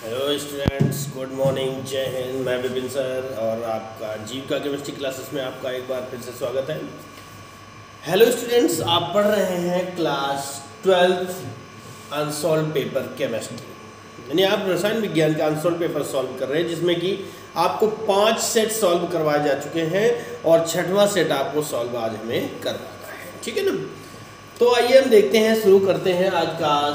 Hello students, good morning, जय हिंद। मैं Vipin sir और आपका जीविका केमिस्ट्री क्लासेस में आपका एक बार फिर से स्वागत है। हेलो स्टूडेंट्स, आप पढ़ रहे हैं class 12th unsolved paper chemistry, यानी आप रसायन विज्ञान का अनसॉल्व पेपर सॉल्व कर रहे हैं, जिसमें कि आपको 5 सेट सॉल्व करवाए जा चुके हैं और 6वां सेट आपको सॉल्व आज हमें करवाना है। ठीक है ना। तो आइए हम देखते हैं, शुरू करते हैं आज का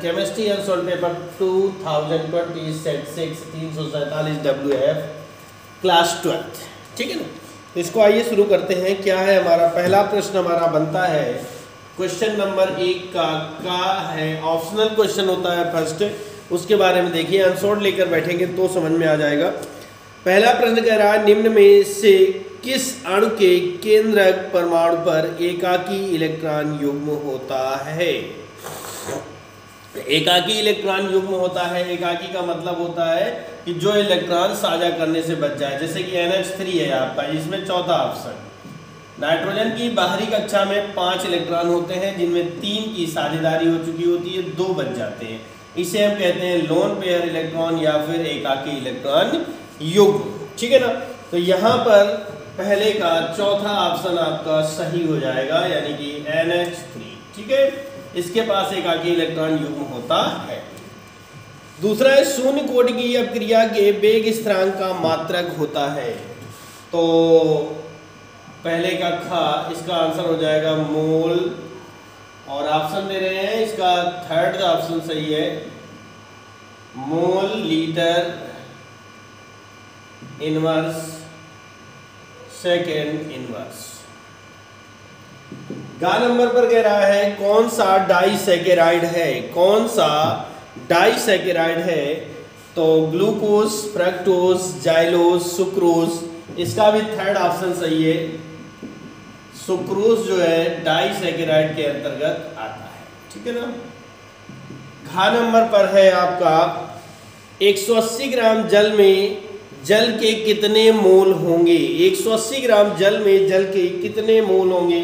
chemistry unsolved paper 2020 set 6 347 WF class 12। ठीक है ना। तो इसको आइए शुरू करते हैं। क्या है हमारा पहला प्रश्न? हमारा बनता है क्वेश्चन नंबर 1 का है, ऑप्शनल क्वेश्चन होता है फर्स्ट, उसके बारे में देखिए। अनसॉल्व लेकर बैठेंगे तो समझ में आ जाएगा। पहला प्रश्न कह रहा है, निम्न में से किस अणु के केंद्रक परमाणु पर एकाकी इलेक्ट्रॉन युग्म होता है? एकाकी इलेक्ट्रॉन युग्म होता है। एकाकी का मतलब होता है कि जो इलेक्ट्रॉन साझा करने से बच जाए, जैसे कि NH3 है आपका, इसमें चौथा ऑप्शन। नाइट्रोजन की बाहरी कक्षा में 5 इलेक्ट्रॉन होते हैं, जिनमें 3 की साझेदारी हो चुकी होती है, 2 बच जाते हैं। इसे हम कहते हैं लोन पेयर इलेक्ट्रॉन या फिर एकाकी इलेक्ट्रॉन युग्म। ठीक है ना। तो यहाँ पर पहले का चौथा ऑप्शन आपका सही हो जाएगा, यानी कि NH3। ठीक है, इसके पास एकाकी इलेक्ट्रॉन युग्म होता है। दूसरा है, शून्य कोटि की अपक्रिया के वेग स्थिरांक का मात्रक होता है। तो पहले का खा, इसका आंसर हो जाएगा मोल, और ऑप्शन दे रहे हैं, इसका थर्ड ऑप्शन सही है, mole litre inverse second inverse. गा नंबर पर कह रहा है, कौन सा डाइसैकेराइड है? कौन सा डाइसैकेराइड है? तो ग्लूकोज, फ्रक्टोज, जाइलोज, सुक्रोज। इसका भी थर्ड ऑप्शन सही है, सुक्रोज जो है डाइसैकेराइड के अंतर्गत आता है। ठीक है ना। घा नंबर पर है आपका, 180 ग्राम जल में जल के कितने मोल होंगे? 180 ग्राम जल में जल के कितने मोल होंगे?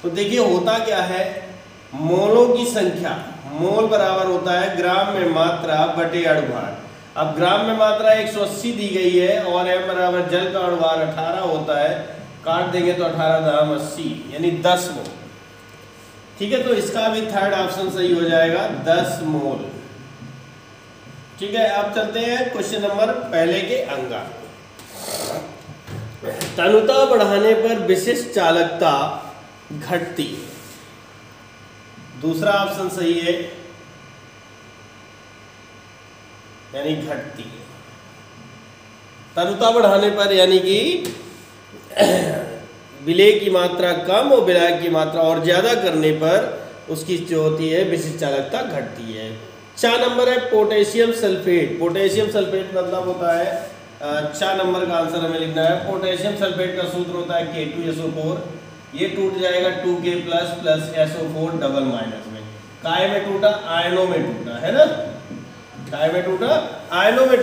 तो देखिए होता क्या है, मोलों की संख्या, मोल बराबर होता है ग्राम में मात्रा बटे अणुभार। अब ग्राम में मात्रा 180 दी गई है और m बराबर जल का अणुभार 18 होता है, काट देंगे तो 18 दाम 80, यानी 10 मोल। ठीक है, तो इसका भी थर्ड ऑप्शन सही हो जाएगा, 10 मोल। ठीक है, अब चलते हैं क्वेश्चन नंबर पहले के अंगा। तनुता बढ़ाने पर विशिष्ट चालकता घटती है। दूसरा ऑप्शन सही है, यानी घटती है। तनुता बढ़ाने पर यानी कि विलय की मात्रा कम और विलायक की मात्रा और ज्यादा करने पर उसकी जो होती है विशिष्ट चालकता घटती है। 4 नंबर है पोटेशियम सल्फेट। पोटेशियम सल्फेट मतलब होता है, 4 नंबर का आंसर हमें लिखना है। पोटेशियम सल्फेट का सूत्र होता है K2SO4। ये टूट जाएगा 2K plus SO4 double minus में। काय में टूटा, आयनों में टूटा है ना। काय में टूटा, आयनों में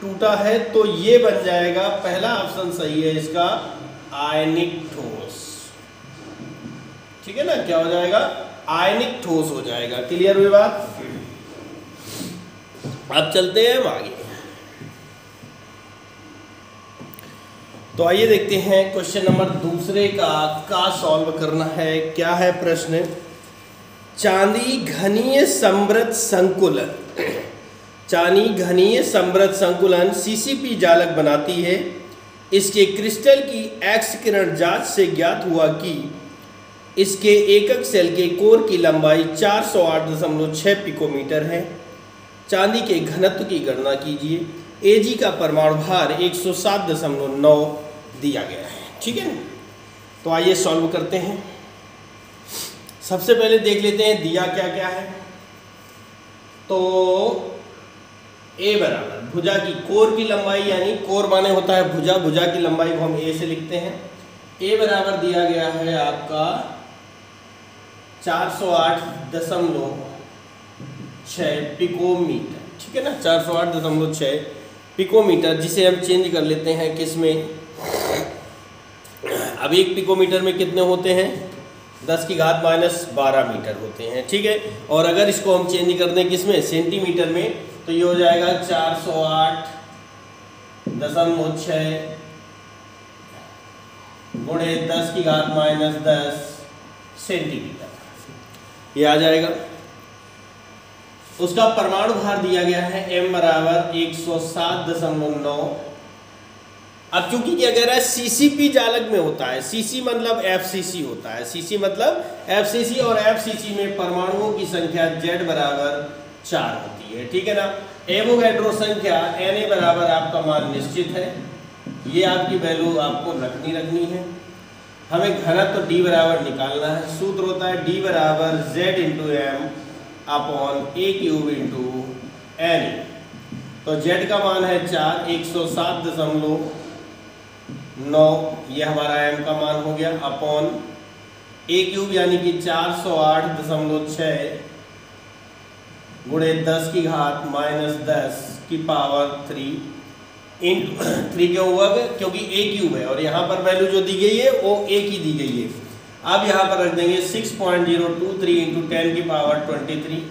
टूटा है, तो ये बन जाएगा, पहला ऑप्शन सही है इसका, आयनिक ठोस। ठीक है ना, क्या हो जाएगा? आयनिक ठोस हो जाएगा। क्लियर हुई बात? अब चलते हैं हम आगे। तो आइए देखते हैं क्वेश्चन नंबर दूसरे का सॉल्व करना है। क्या है प्रश्न? चांदी घनीय समृद्ध संकुलन, चांदी घनीय समृद्ध संकुलन CCP जालक बनाती है। इसके क्रिस्टल की एक्स किरण जांच से ज्ञात हुआ कि इसके एकक सेल के कोर की लंबाई 408.6 पिकोमीटर है। चांदी के घनत्व की गणना कीजिए। Ag का परमाणु भार 107.9 दिया गया है। ठीक है, तो आइए सॉल्व करते हैं। सबसे पहले देख लेते हैं दिया क्या क्या है। तो A बराबर भुजा की कोर की लंबाई, यानी कोर माने होता है भुजा, भुजा की लंबाई को हम A से लिखते हैं। A बराबर दिया गया है आपका 408.6 पिकोमीटर। ठीक है ना, 408.6 पिकोमीटर, जिसे हम चेंज कर लेते हैं किस में? अब 1 पिकोमीटर में कितने होते हैं? 10⁻⁻12 मीटर होते हैं। ठीक है, और अगर इसको हम चेंज कर दें किस में? सेंटीमीटर में, तो ये हो जाएगा 408.6 गुणे 10 की घात -10 सेंटीमीटर, ये आ जाएगा। उसका परमाणु भार दिया गया है m बराबर 107.9। अब क्योंकि क्या कह रहा है CCP जालक में होता है, CC मतलब FCC होता है, CC मतलब FCC, और FCC में परमाणुओं की संख्या Z बराबर 4 होती है, ठीक है ना। एवोगैड्रो संख्या Na बराबर आपका मान निश्चित है, ये आपकी वैल्यू आपको रखनी है। हमें घनत्व D बराबर निकालना है, सूत्र होता है D बराबर Z into M upon A³ Na। तो Z का मान है 4, 107.9, ये हमारा M का मान हो गया, अपॉन A³ यानी कि 408.6 गुणे 10 की घात -10 की पावर 3 इंटू 3 क्यों हुआ क्योंकि A³ है, और यहाँ पर वैल्यू जो दी गई है वो A की दी गई है। अब यहाँ पर रख देंगे 6.023 इंटू 10 की पावर 23।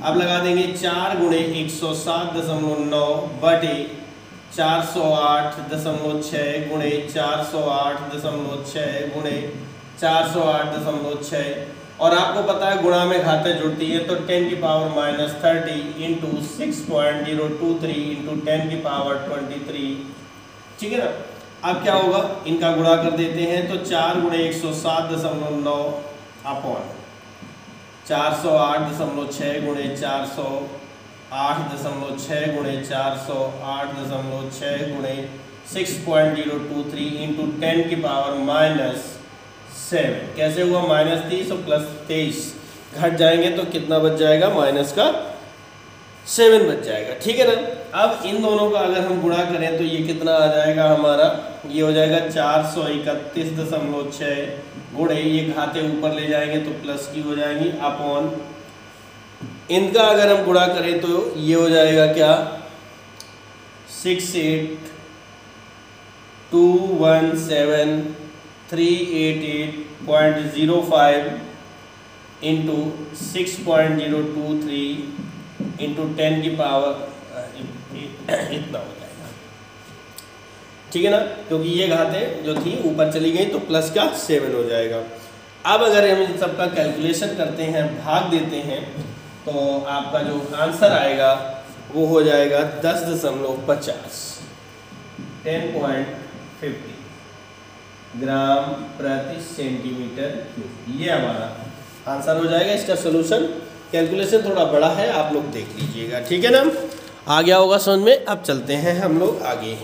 अब लगा देंगे 4 गुणे 107.9 बटे 408.6 गुणे 408.6 गुणे 408.6, और आपको पता है गुणा में घातें जुड़ती है, तो 10 की पावर -30 इंटू 6.023 इंटू 10 की पावर 23, ठीक है ना। अब क्या होगा, इनका गुणा कर देते हैं, तो 4 गुणे 107.9 अपॉन 408.6 गुणे 408.6 गुणे 408.6 गुणे 6.023 इंटू 10 की पावर -7। कैसे हुआ, -30 और +23 घट जाएंगे तो कितना बच जाएगा, -7 बच जाएगा, ठीक है ना। अब इन दोनों का अगर हम गुणा करें तो ये कितना आ जाएगा हमारा, ये हो जाएगा 431.6 गुणे, ये घाते ऊपर ले जाएंगे तो प्लस की हो जाएंगी, अपॉन इनका अगर हम गुणा करें तो ये हो जाएगा क्या, 68217388.05 इंटू 6.023 इंटू 10 की पावर इतना हो जाएगा, ठीक है ना, क्योंकि ये घातें जो थी ऊपर चली गई तो प्लस का 7 हो जाएगा। अब अगर हम इन सब का कैलकुलेशन करते हैं, भाग देते हैं, तो आपका जो आंसर आएगा वो हो जाएगा 10.50 10.50 ग्राम प्रति सेंटीमीटर क्यूब, ये हमारा आंसर हो जाएगा। इसका सोल्यूशन कैलकुलेशन थोड़ा बड़ा है, आप लोग देख लीजिएगा, ठीक है ना, आ गया होगा समझ में। अब चलते हैं हम लोग आगे।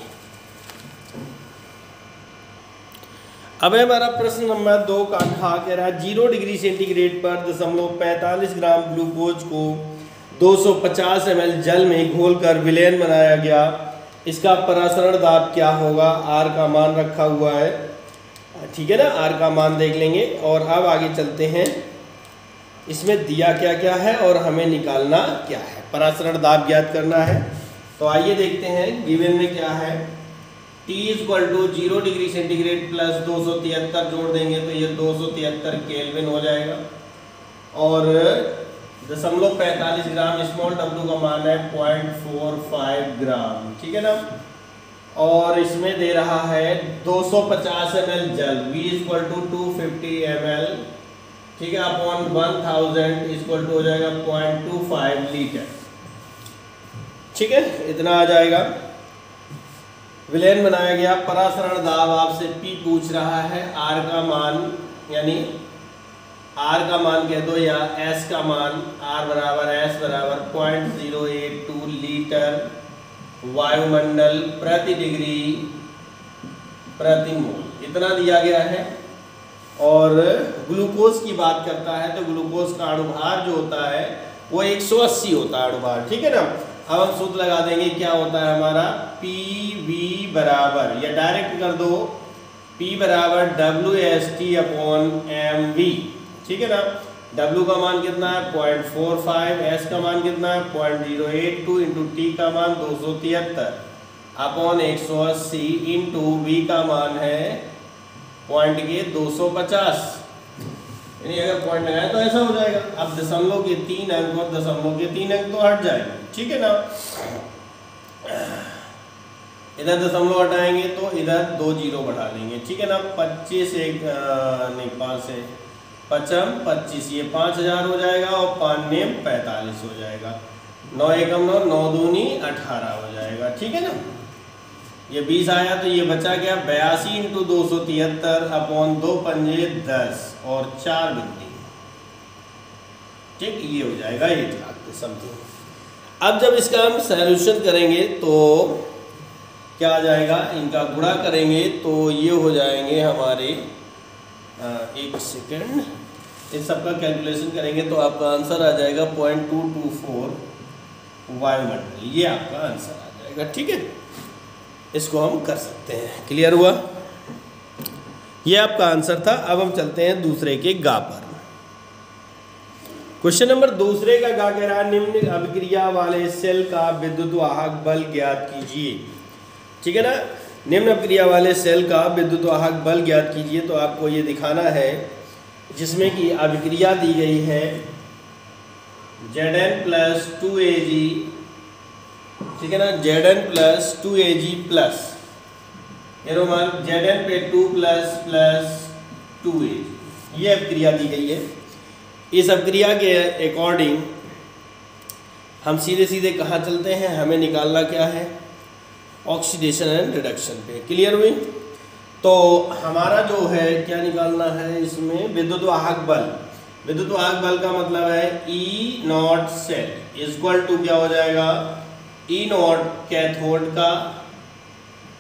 अब हमारा प्रश्न नंबर 2 का कह रहा है 0 डिग्री सेंटीग्रेड पर 0.45 ग्राम ग्लूकोज को 250 ml जल में घोलकर विलयन बनाया गया, इसका परासरण दाब क्या होगा। आर का मान रखा हुआ है, ठीक है ना, आर का मान देख लेंगे। और अब आगे चलते हैं, इसमें दिया क्या क्या है और हमें निकालना क्या है, परासरण दाब ज्ञात करना है। तो आइए देखते हैं गिवन में क्या है। T = 0 डिग्री सेंटीग्रेड प्लस 273 जोड़ देंगे तो ये 273 केल्विन हो जाएगा, और 0.45 ग्राम स्मॉल w का मान है 0.45 ग्राम, ठीक है ना। और इसमें दे रहा है 250 ml जल, V = 250 ml, ठीक है, अपॉन 1000 = हो जाएगा 0.25 लीटर, ठीक है, इतना आ जाएगा। विलयन बनाया गया, परासरण दाब आपसे P पूछ रहा है, R का मान यानी R का मान कह दो या S का मान, R बराबर S बराबर 0.082 लीटर वायुमंडल प्रति डिग्री प्रति मोल, इतना दिया गया है। और ग्लूकोज की बात करता है तो ग्लूकोज का अणुभार जो होता है वो 180 होता है अणुभार, ठीक है ना। अब हम सूत्र लगा देंगे, क्या होता है हमारा PV बराबर, या डायरेक्ट कर दो, P बराबर WST/mV, ठीक है ना। W का मान कितना है 0.45, S का मान कितना है 0.082 इंटू T का मान 273/180 इंटू V का मान है पॉइंट के 250, यानी अगर पॉइंट लगाए तो ऐसा हो जाएगा। अब दशमलव के 3 अंक और दशमलव के 3 अंक तो हट जाएंगे, ठीक है ना। इधर दशमलव हटाएंगे तो इधर 2 जीरो बढ़ा लेंगे, ठीक है ना। 25 एक नहीं 5 है, 5 25, ये 5000 हो जाएगा और 5 नेम 45 हो जाएगा। 9 एकम 9, 9 दूनी 18 हो जाएगा, ठीक है ना। ये 20 आया तो ये बचा क्या 82 इंटू 273 अपॉन 2 पंजे 10 और 4 बिंदी, ठीक, ये हो जाएगा 1 लाख के समथिंग। अब जब इसका हम सॉल्यूशन करेंगे तो क्या आ जाएगा, इनका गुणा करेंगे तो ये हो जाएंगे हमारे 1 सेकेंड, इस सबका कैलकुलेशन करेंगे तो आपका आंसर आ जाएगा 0.224 वायुमंडल, ये आपका आंसर आ जाएगा, ठीक है। इसको हम कर सकते हैं, क्लियर हुआ। ये आपका आंसर था। अब हम चलते हैं दूसरे के गा पर। क्वेश्चन नंबर दूसरे का गा कह रहा है निम्न अभिक्रिया वाले सेल का विद्युत वाहक बल ज्ञात कीजिए, ठीक है ना। निम्न अभिक्रिया वाले सेल का विद्युत वाहक बल ज्ञात कीजिए, तो आपको ये दिखाना है जिसमें कि अभिक्रिया दी गई है Zn प्लस 2Ag, ठीक है ना, Zn प्लस 2Ag प्लस एरोमार Zn पे 2 प्लस प्लस 2Ag, ये अभिक्रिया दी गई है। इस अभिक्रिया के अकॉर्डिंग हम सीधे सीधे कहाँ चलते हैं, हमें निकालना क्या है, ऑक्सीडेशन एंड रिडक्शन पे, क्लियर हुई। तो हमारा जो है क्या निकालना है इसमें विद्युत वाहक बल। विद्युत वाहक बल का मतलब है ई नॉट सेल इक्वल टू क्या हो जाएगा, ई नॉट कैथोड का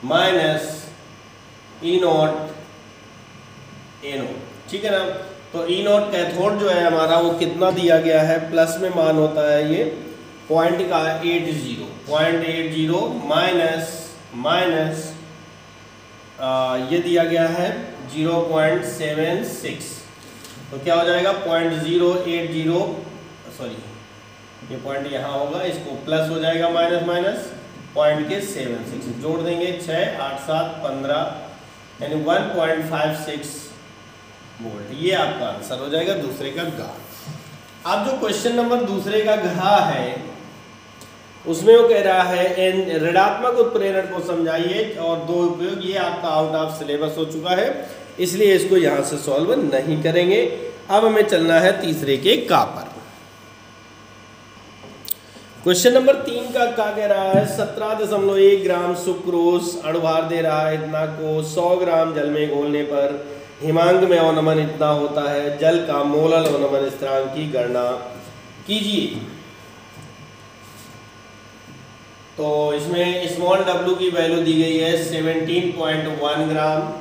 माइनस ई नॉट एनोड, ठीक है ना। तो ई नॉट कैथोड जो है हमारा वो कितना दिया गया है, प्लस में मान होता है ये पॉइंट का 0.80 माइनस ये दिया गया है 0.76, तो क्या हो जाएगा 0.080, सॉरी ये पॉइंट यहाँ होगा, इसको प्लस हो जाएगा माइनस माइनस पॉइंट के 76 जोड़ देंगे 6 8 7 15 यानी 1.56 वोल्ट, ये आपका आंसर हो जाएगा दूसरे का घा। अब जो क्वेश्चन नंबर दूसरे का घा है उसमें वो कह रहा है ऋणात्मक उत्प्रेरण को समझाइए और 2 उपयोग, ये आपका आउट ऑफ सिलेबस हो चुका है इसलिए इसको यहाँ से सॉल्व नहीं करेंगे। अब हमें चलना है तीसरे के का पर। क्वेश्चन नंबर 3 का क्या कह रहा है 17.1 ग्राम सुक्रोज अणुभार दे रहा है, इतना को 100 ग्राम जल में घोलने पर हिमांक में अवनमन इतना होता है, जल का मोलल अवनमन स्थिरांक की गणना कीजिए। तो इसमें स्मॉल w की वैल्यू दी गई है 17.1 ग्राम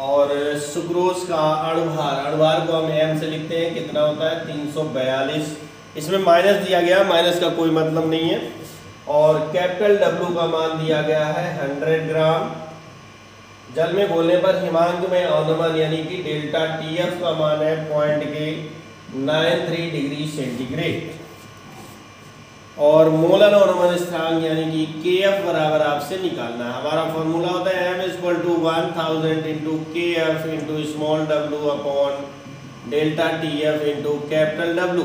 और सुक्रोज का अणुभार को हम m से लिखते हैं, कितना होता है 342, इसमें माइनस दिया गया, माइनस का कोई मतलब नहीं है, और कैपिटल W का मान दिया गया है 100 ग्राम। जल में घोलने पर हिमांक में अवनमन यानी कि डेल्टा TF का मान है 0.93 डिग्री सेंटीग्रेड और मोलर अवनमन स्थिरांक यानी कि KF बराबर आपसे निकालना है। हमारा फॉर्मूला होता है m = 1000 into KF into small w upon delta TF into capital W।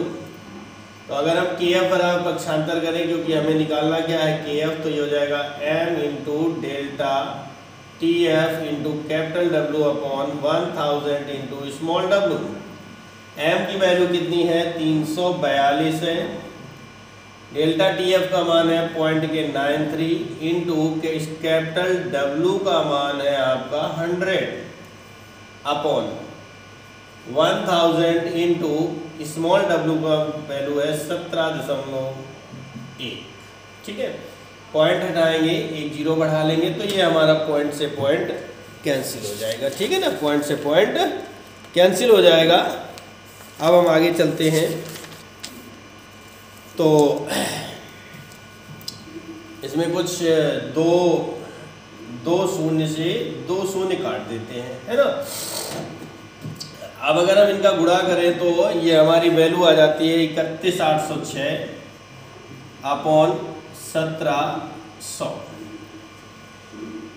तो अगर हम KF बराबर पक्षांतर करें क्योंकि हमें निकालना क्या है KF, तो ये हो जाएगा m into delta TF into capital W upon 1000 into small w। m की वैल्यू कितनी है 342 है, डेल्टा TF का मान है 0.93 इंटू कैपिटल W का मान है आपका 100 अपॉन 1000 इंटू स्मॉल w का वैल्यू है 17.1, ठीक है। पॉइंट हटाएंगे 1 जीरो बढ़ा लेंगे तो ये हमारा पॉइंट से पॉइंट कैंसिल हो जाएगा, ठीक है ना, पॉइंट से पॉइंट कैंसिल हो जाएगा। अब हम आगे चलते हैं तो इसमें कुछ दो शून्य से 2 शून्य काट देते हैं, है ना। अब अगर हम इनका गुणा करें तो ये हमारी वैल्यू आ जाती है 31806 अपॉन 1700।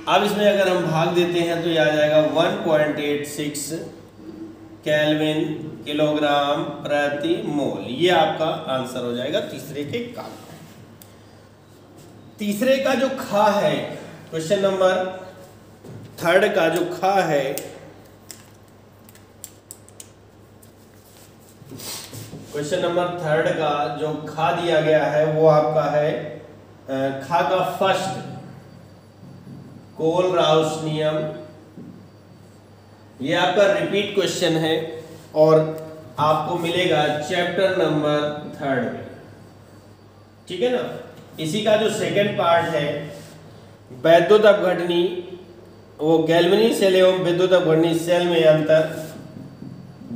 अब इसमें अगर हम भाग देते हैं तो ये आ जाएगा 1.86 केल्विन किलोग्राम प्रति मोल, ये आपका आंसर हो जाएगा तीसरे के का। तीसरे का जो खा है, क्वेश्चन नंबर थर्ड का जो खा है, क्वेश्चन नंबर थर्ड का जो खा दिया गया है वो आपका है खा का फर्स्ट कोलराउस नियम। ये आपका रिपीट क्वेश्चन है और आपको मिलेगा चैप्टर नंबर थर्ड में, ठीक है ना। इसी का जो सेकंड पार्ट है वैद्युत अपघटनी, वो गैल्वेनी सेल एवं विद्युत अपघटनी सेल में अंतर,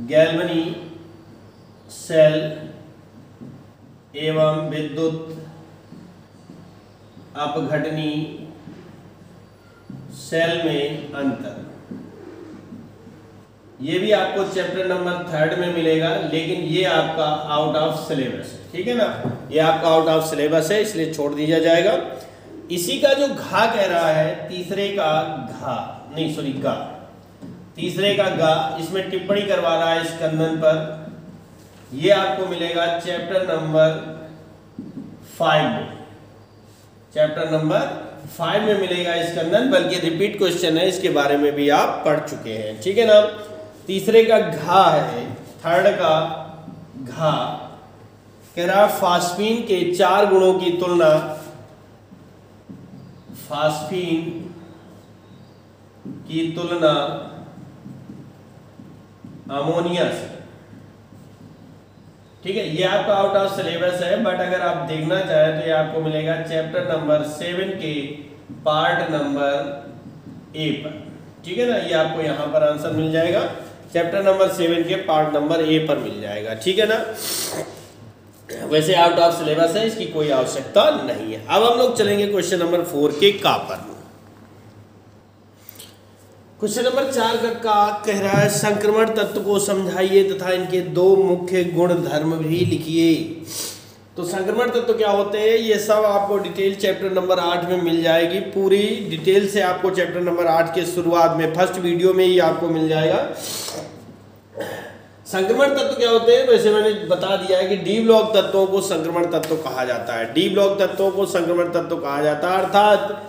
गैल्वेनी सेल एवं विद्युत अपघटनी सेल में अंतर, ये भी आपको चैप्टर नंबर थर्ड में मिलेगा, लेकिन ये आपका आउट ऑफ सिलेबस है, ठीक है ना। ये आपका आउट ऑफ सिलेबस है, इसलिए छोड़ दिया जाएगा। इसी का जो घा कह रहा है, तीसरे का घा नहीं सॉरी गा, तीसरे का गा, इसमें टिप्पणी करवा रहा है स्कंदन पर, ये आपको मिलेगा चैप्टर नंबर 5 में, चैप्टर नंबर 5 में मिलेगा स्कंदन, बल्कि रिपीट क्वेश्चन है, इसके बारे में भी आप पढ़ चुके हैं, ठीक है ना। तीसरे का घा है, थर्ड का घा कह रहा फास्फीन के 4 गुणों की तुलना, फास्फीन की तुलना अमोनिया से, ठीक है। ये आपका आउट ऑफ सिलेबस है, बट अगर आप देखना चाहें तो ये आपको मिलेगा चैप्टर नंबर 7 के पार्ट नंबर ए पर, ठीक है ना। ये आपको यहाँ पर आंसर मिल जाएगा, चैप्टर नंबर 7 के पार्ट नंबर ए पर मिल जाएगा, ठीक है ना। वैसे आउट ऑफ सिलेबस है, इसकी कोई आवश्यकता नहीं है। अब हम लोग चलेंगे क्वेश्चन नंबर 4 के का पर। क्वेश्चन नंबर 4 का कह रहा है संक्रमण तत्व को समझाइए तथा इनके 2 मुख्य गुण धर्म भी लिखिए। तो संक्रमण तत्व क्या होते हैं, ये सब आपको डिटेल चैप्टर नंबर 8 में मिल जाएगी, पूरी डिटेल से आपको चैप्टर नंबर 8 के शुरुआत में फर्स्ट वीडियो में ही आपको मिल जाएगा। संक्रमण तत्व क्या होते हैं, वैसे मैंने बता दिया है कि डी ब्लॉक तत्वों को संक्रमण तत्व कहा जाता है, डी ब्लॉक तत्वों को संक्रमण तत्व कहा जाता है, अर्थात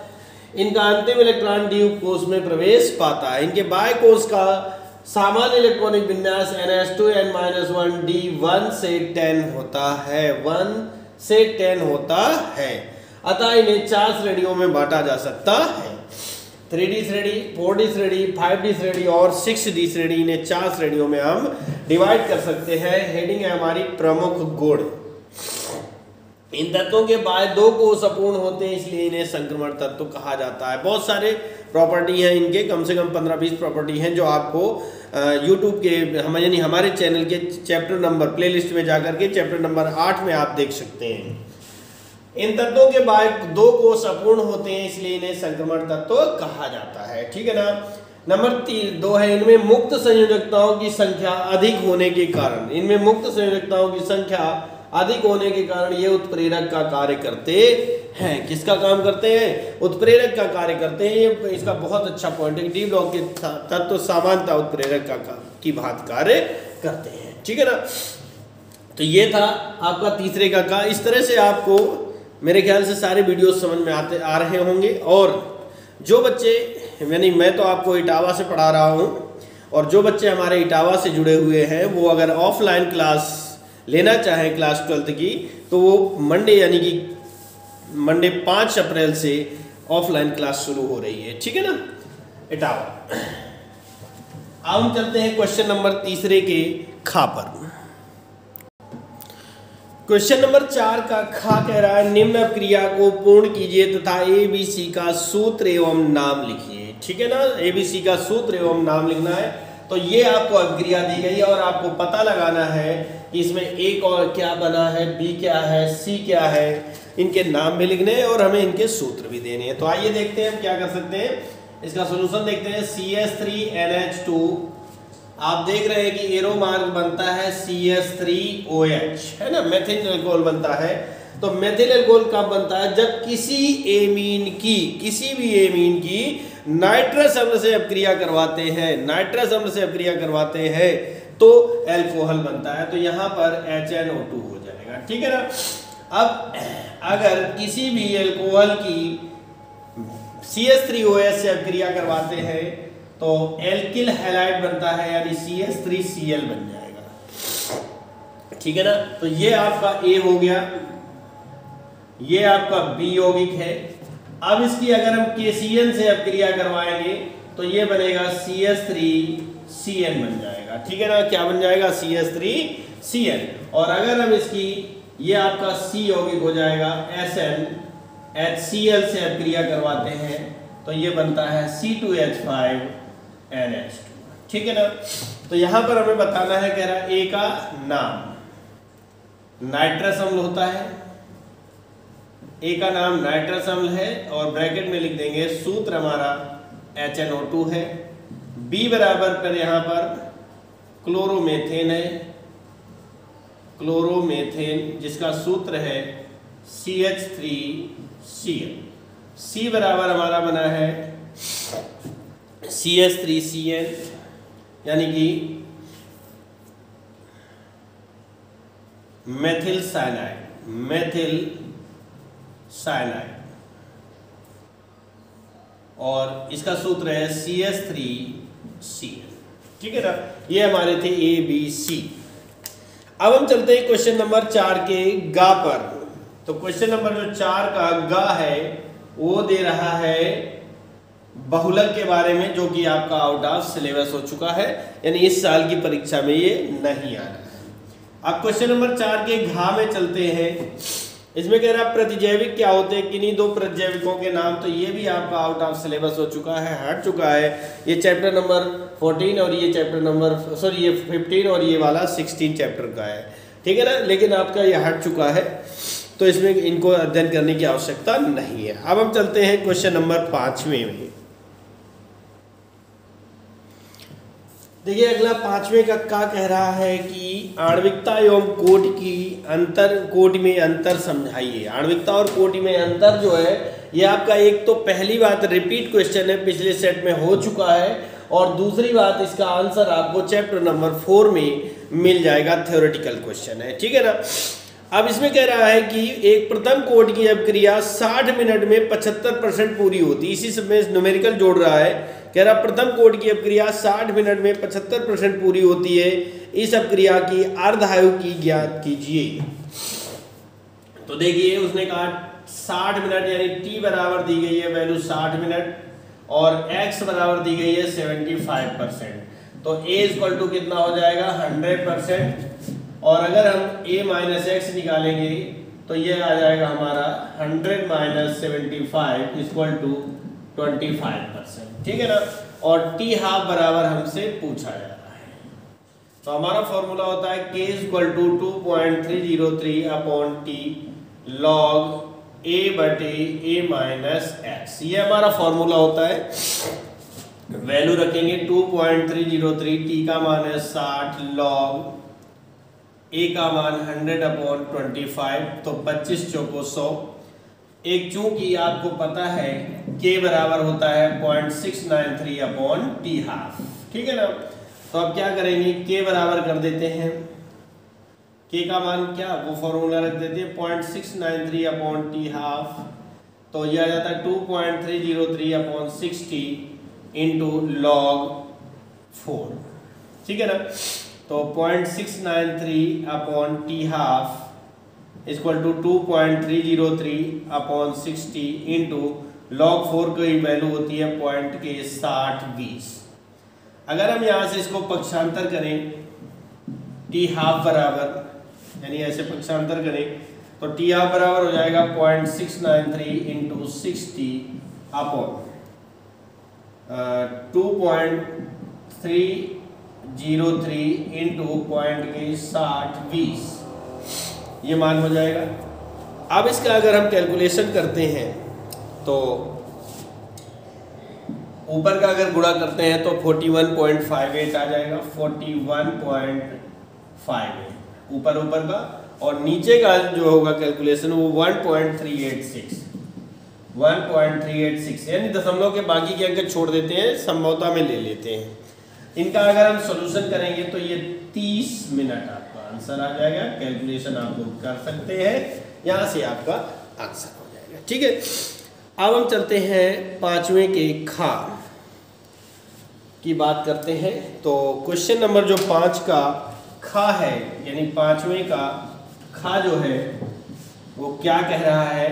इनका अंतिम इलेक्ट्रॉन डी कोष में प्रवेश पाता है। इनके बाह्य कोष का सामान्य इलेक्ट्रॉनिक विन्यास n2n-1 d 1 से 10 होता है, 1 से 10 होता है, अतः इन्हें 4 श्रेणियों में बांटा जा सकता है, 3D श्रेणी, 4D श्रेणी, 5D श्रेणी और 6D श्रेणी। इन्हें 4 श्रेणियों में हम डिवाइड कर सकते हैं। हेडिंग है हमारी प्रमुख गुण। इन तत्वों के बाह्य 2 कोष अपूर्ण होते हैं, इसलिए इन्हें संक्रमण तत्व कहा जाता है। बहुत सारे प्रॉपर्टी हैं इनके, कम से कम 15-20 प्रॉपर्टी हैं जो आपको यूट्यूब के यानी हमारे चैनल के चैप्टर नंबर प्लेलिस्ट में जाकर के चैप्टर नंबर 8 में आप देख सकते हैं। इन तत्वों के बाह्य 2 कोष अपूर्ण होते हैं, इसलिए इन्हें संक्रमण तत्व कहा जाता है, ठीक है ना। नंबर 2 है इनमें मुक्त संयोजकताओं की संख्या अधिक होने के कारण, इनमें मुक्त संयोजकताओं की संख्या अधिक होने के कारण ये उत्प्रेरक का कार्य करते हैं। किसका काम करते हैं, उत्प्रेरक का कार्य करते हैं। ये इसका बहुत अच्छा पॉइंट है, डी ब्लॉक के तत्व सामान्यतः उत्प्रेरक की भांति कार्य करते हैं, ठीक है ना। तो ये था आपका तीसरे का। इस तरह से आपको मेरे ख्याल से सारे वीडियोस समझ में आ रहे होंगे। और जो बच्चे मैं तो आपको इटावा से पढ़ा रहा हूँ, और जो बच्चे हमारे इटावा से जुड़े हुए हैं वो अगर ऑफलाइन क्लास लेना चाहें क्लास 12th की, तो वो मंडे यानी कि मंडे 5 अप्रैल से ऑफलाइन क्लास शुरू हो रही है, ठीक है ना, इटावा। अब हम चलते हैं क्वेश्चन नंबर 3 के खा पर। क्वेश्चन नंबर 4 का खा कह रहा है निम्न अपक्रिया को पूर्ण कीजिए तथा ABC का सूत्र एवं नाम लिखिए, ठीक है ना। ABC का सूत्र एवं नाम लिखना है। तो ये आपको अपक्रिया दी गई है और आपको पता लगाना है कि इसमें एक और क्या बना है, बी क्या है, सी क्या है, इनके नाम भी लिखने हैं और हमें इनके सूत्र भी देने हैं। तो आइए देखते हैं हम क्या कर सकते हैं, इसका सोल्यूशन देखते हैं। CH3NH2, आप देख रहे हैं कि एरो मार्क बनता है CH3OH, है ना, मेथिल अल्कोहल बनता है। तो मेथिल अल्कोहल कब बनता है, जब किसी भी एमीन की नाइट्रस अम्ल से अपक्रिया करवाते हैं, नाइट्रस अम्ल से अपक्रिया करवाते हैं तो अल्कोहल बनता है। तो यहाँ पर HNO2 हो जाएगा, ठीक है ना। अब अगर किसी भी एल्कोहल की CH3OH से अभिक्रिया करवाते हैं तो एल्किल हैलाइड बनता है, यानी CH3Cl बन जाएगा। ठीक है ना। तो ये आपका A हो गया, ये आपका B यौगिक है। अब इसकी अगर हम KCN से अभिक्रिया करवाएंगे तो ये बनेगा CH3Cn बन जाएगा। ठीक है ना। क्या बन जाएगा? CH3Cn। और अगर हम इसकी ये आपका C यौगिक हो जाएगा SnHCl से अभिक्रिया करवाते हैं तो ये बनता है C2H5NH2। ठीक है ना। तो यहां पर हमें बताना है, कह रहा है A का नाम नाइट्रस अम्ल होता है, A का नाम नाइट्रस अम्ल है और ब्रैकेट में लिख देंगे सूत्र हमारा HNO2 है। B बराबर पर यहां पर क्लोरोमेथेन है, क्लोरोमेथेन जिसका सूत्र है CH3Cl। C बराबर हमारा बना है CH3Cn, यानी कि मेथिल साइनाइड, और इसका सूत्र है CH3Cl। ठीक है ना। ये हमारे थे A B C। अब हम चलते हैं क्वेश्चन नंबर 4 के गा पर। तो क्वेश्चन नंबर जो 4 का गा है वो दे रहा है बहुलक के बारे में, जो कि आपका आउट ऑफ सिलेबस हो चुका है, यानी इस साल की परीक्षा में ये नहीं आ रहा है। अब क्वेश्चन नंबर 4 के घा में चलते हैं। इसमें कह रहा है प्रतिजैविक क्या होते हैं, किन्हीं दो प्रतिजैविकों के नाम। तो ये भी आपका आउट ऑफ सिलेबस हो चुका है, हट चुका है। ये चैप्टर नंबर 14 और ये चैप्टर नंबर ये 15 और ये वाला 16 चैप्टर का है। ठीक है ना। लेकिन आपका ये हट चुका है तो इसमें इनको अध्ययन करने की आवश्यकता नहीं है। अब हम चलते हैं क्वेश्चन नंबर 5वें में। देखिए अगला 5वें का क्या कह रहा है कि आणविकता एवं कोटि में अंतर समझाइए। आणविकता और कोटि में अंतर जो है ये आपका एक तो पहली बात रिपीट क्वेश्चन है, पिछले सेट में हो चुका है, और दूसरी बात इसका आंसर आपको चैप्टर नंबर 4 में मिल जाएगा, थ्योरेटिकल क्वेश्चन है। ठीक है ना। अब इसमें कह रहा है कि एक प्रथम कोटि की अभिक्रिया 60 मिनट में 75% पूरी होती है। इसी समय न्यूमेरिकल जोड़ रहा है, कह रहा प्रथम कोटि की अभिक्रिया 60 मिनट में 75% पूरी होती है। इस अभिक्रिया की अर्धायु की ज्ञात कीजिए। तो देखिए उसने कहा 60 मिनट, यानी T बराबर दी गई है वैल्यू 60 मिनट और X बराबर दी गई है 75%। तो A इक्वल टू कितना हो जाएगा 100%, और अगर हम A माइनस एक्स निकालेंगे तो ये आ जाएगा हमारा 100 माइनस 75 इक्वल टू 25%। ठीक है ना। और T हाफ बराबर हमसे पूछा जा रहा है। तो हमारा फॉर्मूला होता है K equal to 2.303 upon T log A बटे A माइनस एक्स। ये हमारा फॉर्मूला होता है। वैल्यू रखेंगे 2.303, T का मान है 60 लॉग A का मान 100 अपॉन 25, तो 25 चौको 100। एक चूंकि आपको पता है K बराबर होता है 0.693 अपॉन T हाफ। ठीक है ना। तो अब क्या करेंगे, K बराबर कर देते हैं, K का मान क्या वो फॉर्मूला रख देते हैं 0.693 अपॉन T हाफ। तो यह आ जाता है 2.303 अपॉन 60 इंटू लॉग 4। ठीक है ना। तो 0.693 upon T half equal to 2.303 upon 60 into log 4 की वैल्यू होती है 0.6020। अगर हम यहाँ से इसको पक्षांतर करें T हाफ बराबर, यानी ऐसे पक्षांतर करें तो T हाफ बराबर हो जाएगा 0.693 इंटू 60 अपॉन 2.303 इंटू 0.6020, ये मान हो जाएगा। अब इसका अगर हम कैलकुलेशन करते हैं तो ऊपर का अगर गुणा करते हैं तो 41.58 आ जाएगा, 41.58 ऊपर का, और नीचे का जो होगा कैलकुलेशन वो 1.386, यानी दशमलव के बाकी के अंक छोड़ देते हैं, संभवता में ले लेते हैं। इनका अगर हम सॉल्यूशन करेंगे तो ये 30 मिनट आपका आंसर आ जाएगा। कैलकुलेशन आप लोग कर सकते हैं, यहाँ से आपका आंसर हो जाएगा। ठीक है, अब हम चलते हैं पांचवें के खा की बात करते हैं। तो क्वेश्चन नंबर जो 5 का खा है, यानी पांचवें का खा जो है वो क्या कह रहा है,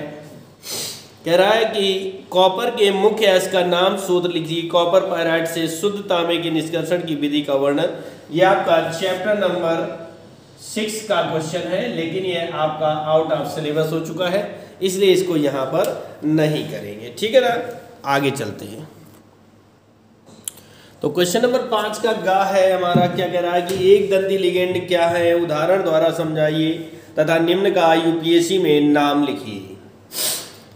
कह रहा है कि कॉपर के मुख्य अयस्क का नाम सूत्र लिखिए, कॉपर पायराइड से शुद्ध तांबे के निष्कर्षण की विधि का वर्णन। ये आपका चैप्टर नंबर 6 का क्वेश्चन है, लेकिन ये आपका आउट ऑफ सिलेबस हो चुका है, इसलिए इसको यहाँ पर नहीं करेंगे। ठीक है ना, आगे चलते हैं। तो क्वेश्चन नंबर 5 का गा है हमारा, क्या कह रहा है कि एक दंती लिगेंड क्या है, उदाहरण द्वारा समझाइए तथा निम्न का यूपीएससी में नाम लिखिए।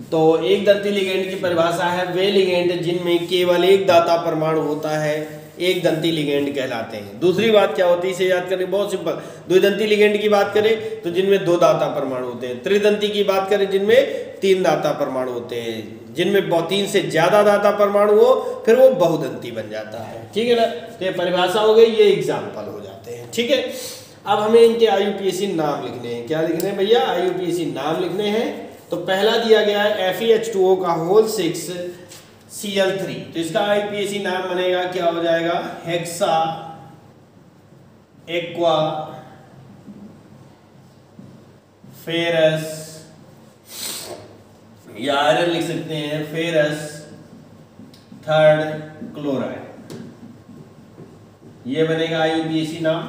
तो एक दंती लिगेंड की परिभाषा है वे लिगेंड जिनमें केवल एक दाता परमाणु होता है एक दंती लिगेंड कहलाते हैं। दूसरी बात क्या होती है, इसे याद करने बहुत सिंपल। द्विदंती लिगेंड की बात करें तो जिनमें 2 दाता परमाणु होते हैं। त्रिदंती की बात करें जिनमें 3 दाता परमाणु होते हैं। जिनमें 3 से ज्यादा दाता परमाणु हो फिर वो बहुदंती बन जाता है। ठीक है ना, तो ये परिभाषा हो गई, ये एग्जाम्पल हो जाते हैं। ठीक है, अब हमें इनके आईयूपीएसी नाम लिखने हैं। क्या लिखने हैं भैया, आईयूपीएसी नाम लिखने हैं। तो पहला दिया गया है FeH2O का होल 6 Cl3, तो इसका आईयूपीएसी नाम बनेगा, क्या हो जाएगा, हेक्सा एक्वा फेरस, या आयरन लिख सकते हैं फेरस थर्ड क्लोराइड, ये बनेगा आईयूपीएसी नाम।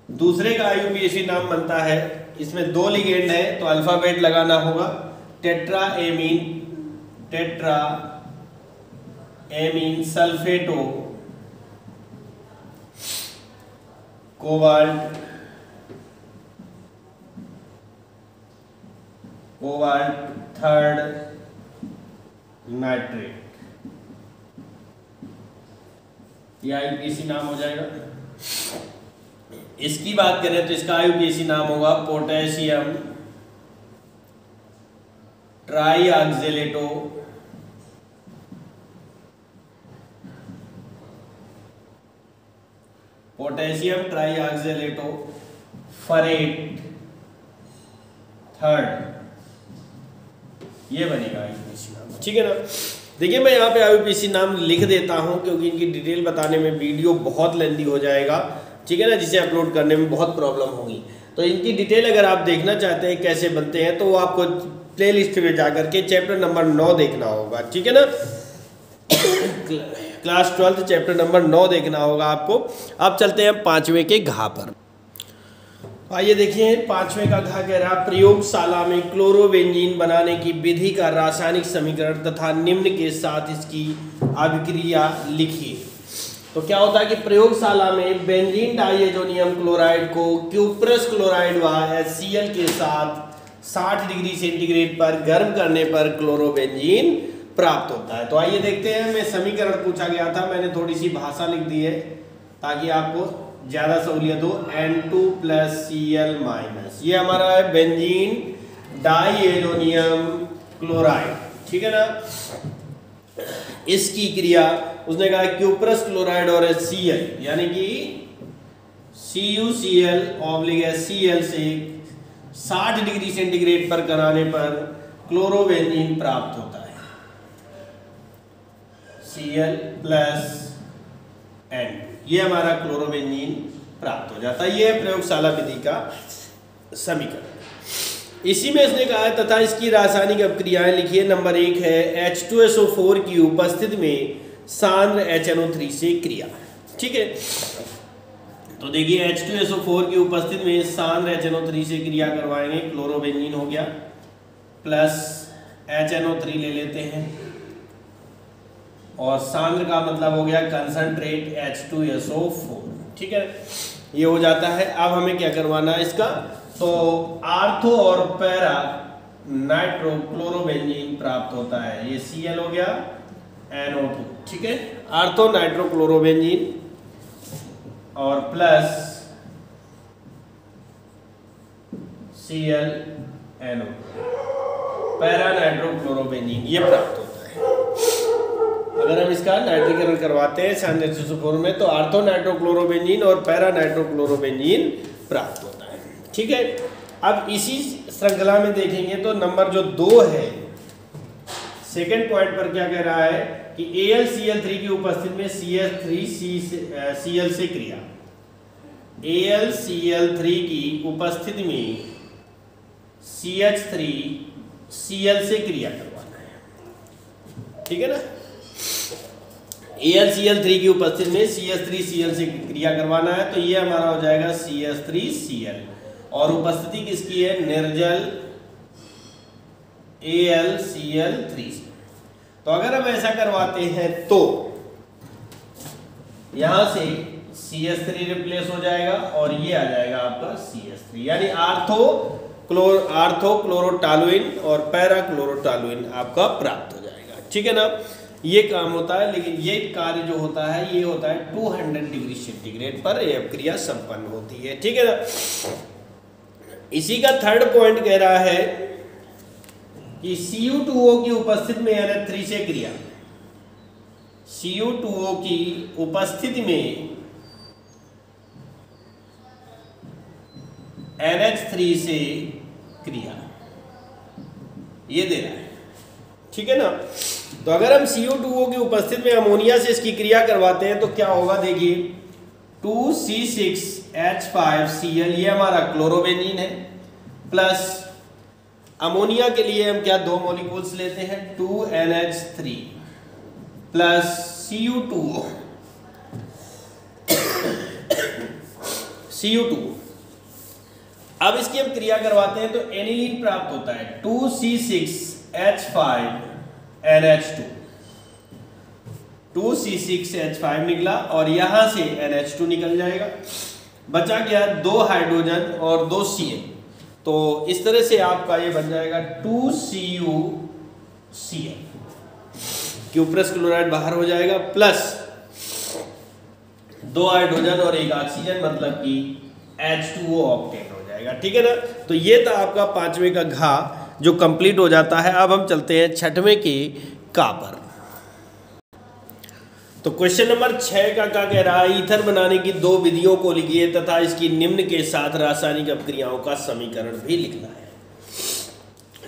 दूसरे का आईयूपीएसी नाम बनता है, इसमें 2 लिगेंड है तो अल्फाबेट लगाना होगा, tetra amine सल्फेटो cobalt third nitrate, यह आईयूपीएसी नाम हो जाएगा। इसकी बात करें तो इसका आईयूपीएसी नाम होगा पोटेशियम ट्राईऑक्सैलेटो फरेट थर्ड, ये बनेगा आईयूपीएसी नाम। ठीक है ना, देखिए मैं यहाँ पे आईयूपीएसी नाम लिख देता हूँ क्योंकि इनकी डिटेल बताने में वीडियो बहुत लेंदी हो जाएगा। ठीक है ना, जिसे अपलोड करने में बहुत प्रॉब्लम होगी। तो इनकी डिटेल अगर आप देखना चाहते हैं कैसे बनते हैं तो वो आपको प्लेलिस्ट में जाकर के चैप्टर नंबर 9 देखना होगा। ठीक है ना, क्लास 12 चैप्टर नंबर 9 देखना होगा आपको। अब चलते हैं पांचवें के घा पर। आइए देखिए, पांचवें का घा कह रहा प्रयोगशाला में क्लोरोबेंजीन बनाने की विधि का रासायनिक समीकरण तथा निम्न के साथ इसकी अभिक्रिया लिखिए। तो क्या होता है कि प्रयोगशाला में बेंजीन डाइएजोनियम क्लोराइड को क्यूप्रस क्लोराइड व HCl के साथ 60 डिग्री सेंटीग्रेड पर गर्म करने पर क्लोरोबेंजीन प्राप्त होता है। तो आइए देखते हैं, मैं समीकरण पूछा गया था, मैंने थोड़ी सी भाषा लिख दी है ताकि आपको ज़्यादा सहूलियत हो। N2+Cl-, ये हमारा है बेंजीन डाइएजोनियम क्लोराइड। ठीक है ना, इसकी क्रिया उसने कहा क्यूप्रस क्लोराइड और HCl यानी कि CuCl/HCl से 60 डिग्री सेंटीग्रेड पर कराने पर क्लोरोबेंजीन प्राप्त होता है, Cl+N, ये हमारा क्लोरोबेंजीन प्राप्त हो जाता है। ये प्रयोगशाला विधि का समीकरण। इसी में इसने कहा है तथा इसकी रासायनिक अभिक्रियाएं लिखिए। नंबर 1 है H2SO4 की उपस्थिति में सांद्र HNO3 से क्रिया। ठीक है, तो देखिए H2SO4 की उपस्थिति में सांद्र HNO3 से क्रिया करवाएंगे, क्लोरोबेंजीन हो गया प्लस HNO3 ले लेते हैं और सांद्र का मतलब हो गया कंसंट्रेट H2SO4। ठीक है, ये हो जाता है। अब हमें क्या करवाना है इसका, तो आर्थो और पैरा नाइट्रोक्लोरोबेंजीन प्राप्त होता है, ये Cl हो गया NO2। ठीक है, आर्थो नाइट्रोक्लोरोबेंजीन और plus Cl NO2 para nitrochlorobenzene, ये प्राप्त होता है। अगर हम इसका नाइट्रीकरण करवाते हैं SN2SO4 में तो आर्थो नाइट्रोक्लोरोबेंजीन और पैरा नाइट्रोक्लोरोबेंजीन प्राप्त होता है। ठीक है, अब इसी श्रृंखला में देखेंगे तो नंबर जो 2 है, सेकेंड पॉइंट पर क्या कह रहा है कि AlCl3 की उपस्थिति में CH3Cl से क्रिया, AlCl3 की उपस्थिति में CH3Cl से क्रिया करवाना है, ठीक है ना। AlCl3 की उपस्थिति में CH3Cl से क्रिया करवाना है, तो ये हमारा हो जाएगा CH3Cl, और उपस्थिति किसकी है, निर्जल AlCl3 से। तो अगर हम ऐसा करवाते हैं तो यहां से CH3 रिप्लेस हो जाएगा और ये आ जाएगा आपका CH3, यानी आर्थो क्लोरोटालुइन और पैरा क्लोरोटालुइन आपका प्राप्त हो जाएगा, ठीक है ना। ये काम होता है, लेकिन ये कार्य जो होता है ये होता है 200 डिग्री सेंटीग्रेड पर यह क्रिया संपन्न होती है, ठीक है ना। इसी का थर्ड पॉइंट कह रहा है कि Cu2O की उपस्थिति में NH3 से क्रिया, Cu2O की उपस्थिति में NH3 से क्रिया, ये दे रहा है, ठीक है ना। तो अगर हम Cu2O की उपस्थिति में अमोनिया से इसकी क्रिया करवाते हैं तो क्या होगा, देखिए 2C6H5Cl, ये हमारा क्लोरोबेंजीन है, प्लस अमोनिया के लिए हम क्या 2 मॉलिक्यूल्स लेते हैं, 2NH3 प्लस Cu2O, अब इसकी हम क्रिया करवाते हैं तो एनिलीन प्राप्त होता है, 2C6H5NH2, 2C6H5 निकला और यहां से NH2 निकल जाएगा, बचा क्या 2 हाइड्रोजन और 2 Cl, तो इस तरह से आपका ये बन जाएगा 2CuCl, क्यूप्रस क्लोराइड बाहर हो जाएगा, प्लस 2 हाइड्रोजन और 1 ऑक्सीजन, मतलब कि H2O ऑक्टेन हो जाएगा, ठीक है ना। तो ये था आपका 5वें का घा जो कंप्लीट हो जाता है। अब हम चलते हैं 6वें के का पर। तो क्वेश्चन नंबर 6 का क्या कह रहा है, ईथर बनाने की 2 विधियों को लिखिए तथा इसकी निम्न के साथ रासायनिक अपक्रियाओं का समीकरण भी लिखना है।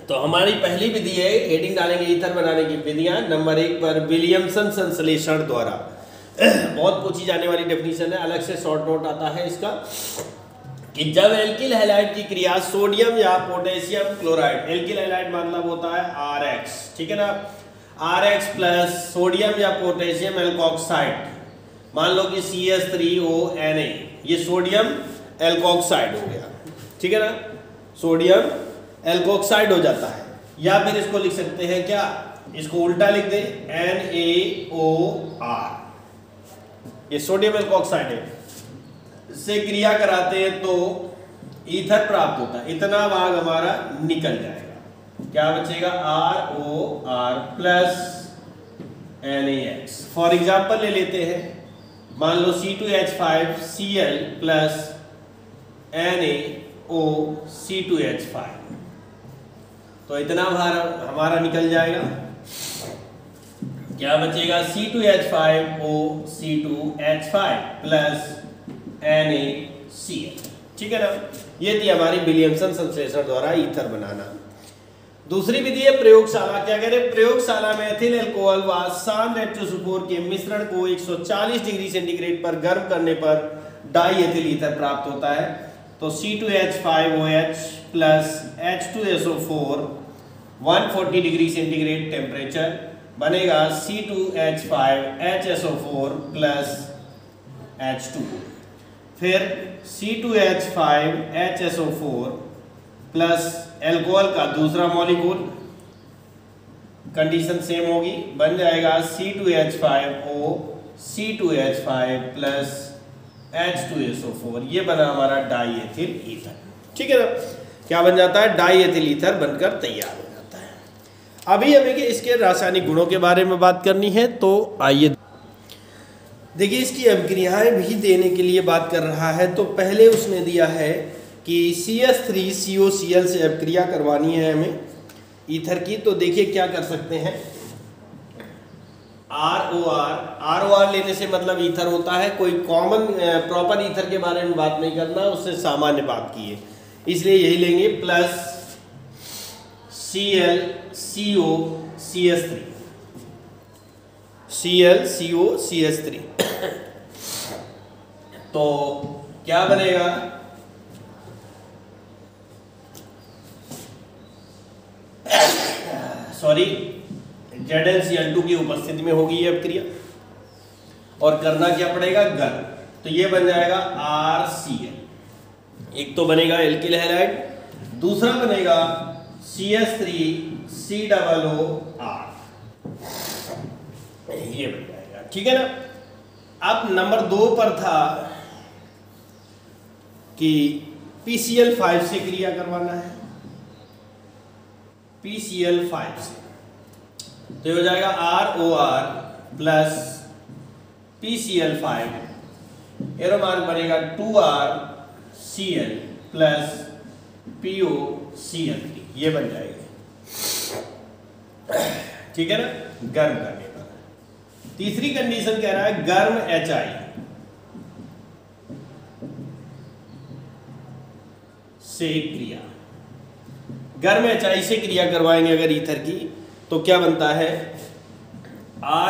तो हमारी पहली विधि है, हेडिंग डालेंगे ईथर बनाने की विधियां। नंबर 1 पर विलियमसन संश्लेषण द्वारा, बहुत पूछी जाने वाली डेफिनेशन है, अलग से शॉर्ट नोट आता है इसका, कि जब एल्किल हैलाइड की क्रिया सोडियम या पोटेशियम क्लोराइड, एल्किल हैलाइड मतलब होता है RX, ठीक है ना, RX प्लस सोडियम या पोटेशियम एल्कोक्साइड, मान लो कि CH3ONa, ये सोडियम एल्कोक्साइड हो गया, ठीक है ना, सोडियम एल्कोक्साइड हो जाता है, या फिर इसको लिख सकते हैं क्या, इसको उल्टा लिख दे NaOR, ये सोडियम एल्कोक्साइड है, से क्रिया कराते हैं तो ईथर प्राप्त होता है, इतना भाग हमारा निकल जाएगा, क्या बचेगा ROR plus NaX। For example ले लेते हैं, मान लो C2H5Cl प्लस NaOC2H5, तो इतना भाग हमारा निकल जाएगा, क्या बचेगा C2H5OC2H5 प्लस NaCl, ठीक है ना। ये थी हमारी विलियमसन संश्लेषण द्वारा ईथर बनाना। दूसरी विधि है प्रयोगशाला, क्या कह रहे हैं, प्रयोगशाला में एथिल अल्कोहल व शान H2SO4 के मिश्रण को 140 डिग्री सेंटीग्रेड पर गर्म करने पर डाई एथिल ईथर प्राप्त होता है। तो C2H5OH plus H2SO4 140 degree centigrade temperature बनेगा C2H5HSO4 प्लस H2O, फिर C2H5HSO4 प्लस एल्कोहल का दूसरा मॉलिक्यूल, कंडीशन सेम होगी, बन जाएगा C2H5O C2H5 प्लस H2SO4, ये बना हमारा डाई एथिल ईथर, ठीक है ना। क्या बन जाता है, डाई एथिल ईथर बनकर तैयार हो जाता है। अभी हमें इसके रासायनिक गुणों के बारे में बात करनी है, तो आइए देखिए, इसकी अभिक्रियाएं भी देने के लिए बात कर रहा है। तो पहले उसने दिया है कि CH3COCl से अभिक्रिया करवानी है हमें ईथर की, तो देखिए क्या कर सकते हैं, ROR लेने से मतलब ईथर होता है, कोई कॉमन प्रॉपर ईथर के बारे में बात नहीं करना, उससे सामान्य बात की है इसलिए यही लेंगे प्लस ClCoCS3 ClCoCS3 तो क्या बनेगा, सॉरी ZnCl2 की उपस्थिति में होगी ये अभिक्रिया, और करना क्या पड़ेगा, गर्म। तो ये बन जाएगा RCl, एक तो बनेगा एल्किल हैलाइड, दूसरा बनेगा CS3COOR, ये बन जाएगा। ठीक है ना। अब नंबर 2 पर था कि PCl5 से क्रिया करवाना है, PCl5 से, तो ये हो जाएगा ROR plus PCl5, arrow mark बनेगा 2RCl प्लस POCl3, ये बन जाएगा। ठीक है ना, गर्म करने पर। तीसरी कंडीशन कह रहा है गर्म HI से क्रिया, गर्म HI से क्रिया करवाएंगे अगर ईथर की, तो क्या बनता है,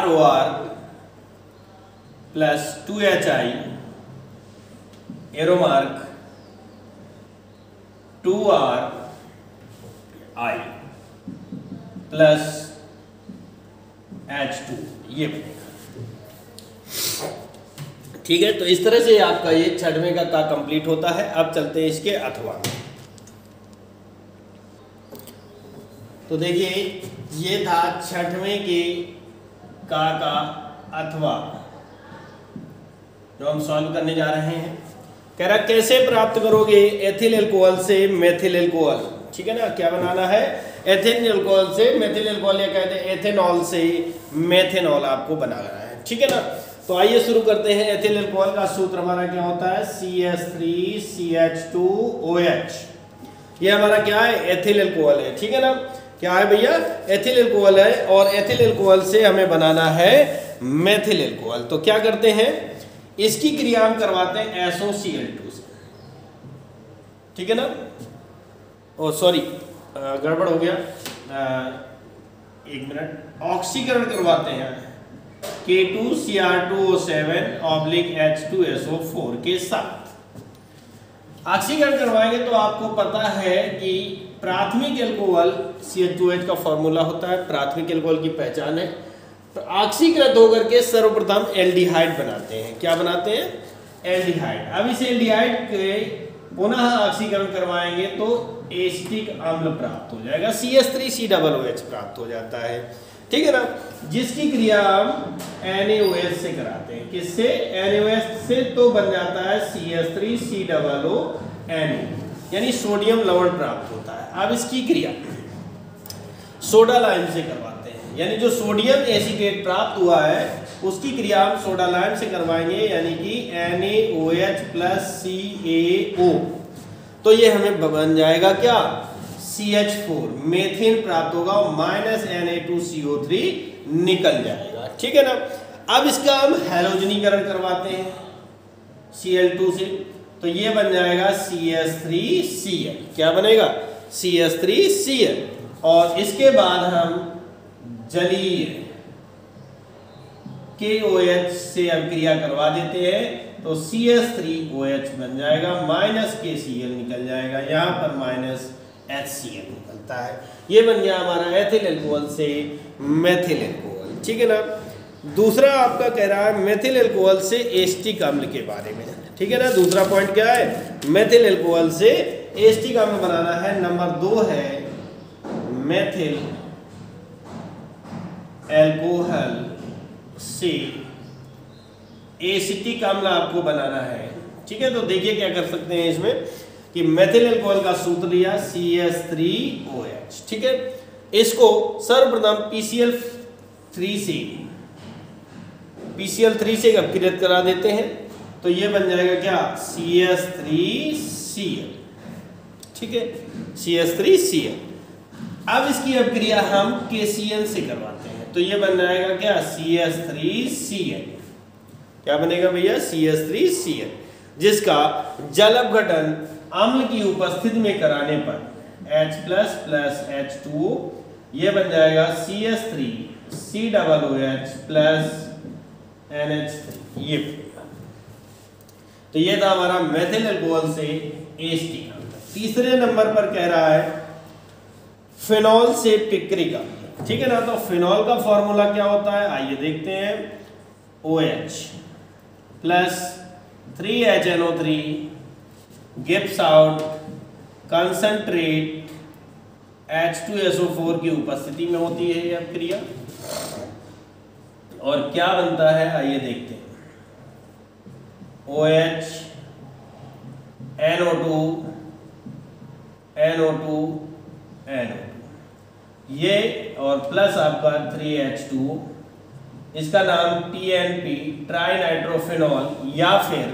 ROR plus 2HI arrow mark 2RI plus H2, ये बनेगा। ठीक है, तो इस तरह से आपका ये छठवें का कंप्लीट होता है। अब चलते हैं इसके अथवा। तो देखिए ये था छठवें के का अथवा जो हम सॉल्व करने जा रहे हैं। कह रहा कैसे प्राप्त करोगे एथिल अल्कोहल से मेथिल अल्कोहल। ठीक है ना, क्या बनाना है, एथिल अल्कोहल से मेथिल अल्कोहल, या कहते हैं एथेनॉल से मेथेनॉल आपको बनाना है। ठीक है ना, तो आइए शुरू करते हैं। एथिल अल्कोहल का सूत्र हमारा क्या होता है, CH3CH2OH, ये हमारा क्या है, एथिल अल्कोहल है। ठीक है ना, क्या है भैया, एथिल अल्कोहल है, और एथिल अल्कोहल से हमें बनाना है मेथिल अल्कोहल। तो क्या करते हैं, इसकी क्रिया हम करवाते हैं SOCl2 से। ठीक है ना, ओ सॉरी गड़बड़ हो गया, एक मिनट, ऑक्सीकरण करवाते हैं K2Cr2O7/H2SO4 के साथ। ऑक्सीकरण करवाएंगे तो आपको पता है कि प्राथमिक एल्कोहल CH2H का फॉर्मूला होता है, प्राथमिक एल्कोहल की पहचान है। तो ऑक्सीकृत होकर के सर्वप्रथम एल्डिहाइड बनाते हैं। क्या बनाते हैं, एल्डिहाइड। अब इस एल्डिहाइड के पुनः ऑक्सीकरण करवाएंगे तो एसिटिक अम्ल प्राप्त हो जाएगा, CH3COOH प्राप्त हो जाता है। ठीक है ना, जिसकी क्रिया हम NaOH से कराते हैं। किससे, NaOH से, तो बन जाता है CH3COONO, यानी सोडियम लवण प्राप्त होता है। अब इसकी क्रिया सोडा लाइम से करवाते हैं, यानी जो सोडियम एसीटेट प्राप्त हुआ है उसकी क्रिया हम सोडा लाइम से करवाएंगे, यानी कि NaOH प्लस CaO। तो ये हमें बन जाएगा क्या, CH4, मेथेन प्राप्त होगा, और -Na2CO3 निकल जाएगा। ठीक है ना, अब इसका हम हैलोजनीकरण करवाते हैं Cl2 से, तो ये बन जाएगा CH3Cl। क्या बनेगा, CH3Cl, और इसके बाद हम जलीय KOH से अब क्रिया करवा देते हैं, तो CH3OH बन जाएगा, -KCl निकल जाएगा, यहाँ पर -HCl निकलता है। ये बन गया हमारा एथिल अल्कोहल से मेथिल अल्कोहल। ठीक है ना, दूसरा आपका कह रहा है मेथिल अल्कोहल से एस्टिक अम्ल के बारे में। ठीक है ना, दूसरा पॉइंट क्या है, मेथिल अल्कोहल से एस्टिक अम्ल बनाना है। नंबर 2 है मेथिल अल्कोहल से एसिटिक अम्ल आपको बनाना है। ठीक है, तो देखिए क्या कर सकते हैं इसमें कि मेथिल अल्कोहल का सूत्र लिया CH3OH। ठीक है, इसको सर्वप्रथम PCl3 से अपकृत करा देते हैं, तो ये बन जाएगा क्या, CH3Cl। ठीक है, CH3Cl। अब इसकी अपक्रिया हम KCl से करवाते हैं, तो ये बन जाएगा क्या, CH3Cl। क्या बनेगा भैया, CH3Cl, जिसका जल अपघटन अम्ल की उपस्थिति में कराने पर H प्लस H2O ये बन जाएगा CH3 COOH प्लस NH3 ये। तो ये था हमारा मेथिल अल्कोहल से एस्टिक अम्ल। तीसरे नंबर पर कह रहा है फिनॉल से पिक्रिक अम्ल, ठीक है ना। तो फिनॉल का फॉर्मूला क्या होता है, आइए देखते हैं। OH plus 3HNO3 gives out concentrate H2SO4 की उपस्थिति में होती है यह क्रिया, और क्या बनता है आइए देखते हैं। OH NO2 NO2 NO2 ये और प्लस आपका 3H2O, इसका नाम TNP ट्राई नाइट्रोफिनॉल या फिर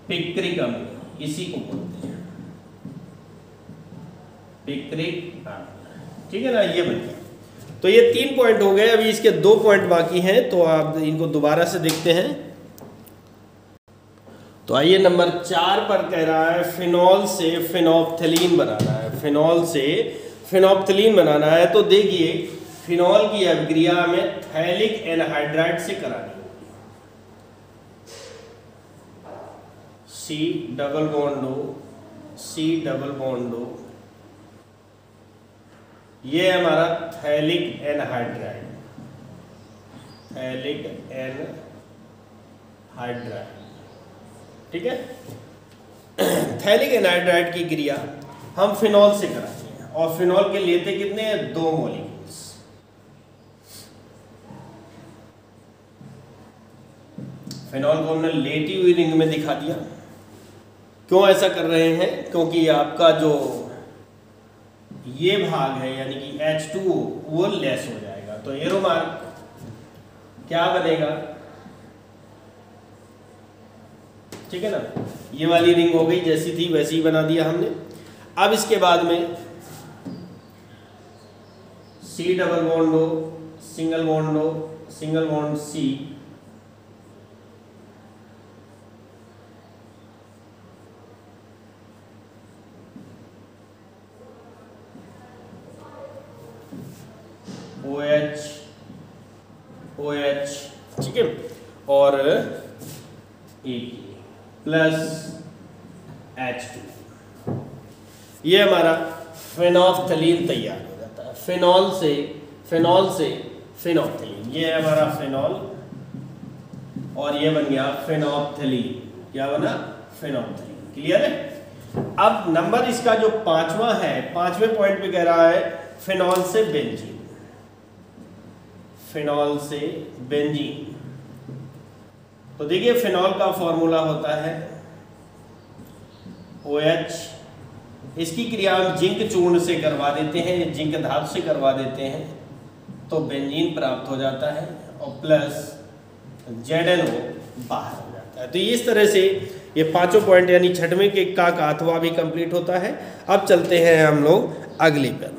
पिक्रिक अम्ल, इसी को बोलते हैं पिक्रिक अम्ल, ठीक है ना। ये बन गया। तो ये 3 पॉइंट हो गए, अभी इसके 2 पॉइंट बाकी हैं, तो आप इनको दोबारा से देखते हैं। तो आइए नंबर 4 पर कह रहा है फिनॉल से फिनोप्थिलीन बनाना है। फिनॉल से फिनोप्थिलीन बनाना है तो देखिए फिनॉल की अभिक्रिया में थैलिक एनहाइड्राइड से करानी होगी। C double bond O C double bond O, ये हमारा थैलिक एनहाइड्राइड, थैलिक एनहाइड्राइड, ठीक है। थैलिक एनहाइड्राइड की क्रिया हम फिनॉल से कराते हैं, और फिनॉल के लेते कितने हैं, 2 मॉलिक्यूल्स। फिनॉल को हमने लेटी हुई रिंग में दिखा दिया। क्यों ऐसा कर रहे हैं, क्योंकि आपका जो ये भाग है यानी कि H2O वो लेस हो जाएगा, तो एरो मार्क क्या बनेगा, ठीक है ना। ये वाली रिंग हो गई, जैसी थी वैसी ही बना दिया हमने। अब इसके बाद में C double bond O single bond O single bond C, OH OH, ठीक है, और एक प्लस H2, ये हमारा फिनोप्थिलीन तैयार हो जाता है। फिनॉल से फिनोप्थिलीन, ये है हमारा फिनॉल, और ये बन गया फिनोप्थिलीन। क्या बना, फिनोप्थिलीन। क्लियर है। अब नंबर इसका जो 5वां है, 5वें पॉइंट पे कह रहा है फिनॉल से बेंजीन। फिनॉल से बेंजीन, तो देखिए फिनॉल का फॉर्मूला होता है OH, इसकी क्रिया हम जिंक चूर्ण से करवा देते हैं, जिंक धातु से करवा देते हैं, तो बेंजीन प्राप्त हो जाता है, और प्लस ZnO बाहर हो जाता है। तो इस तरह से ये 5 पॉइंट यानी 6वें के का अथवा भी कंप्लीट होता है। अब चलते हैं हम लोग अगली पर।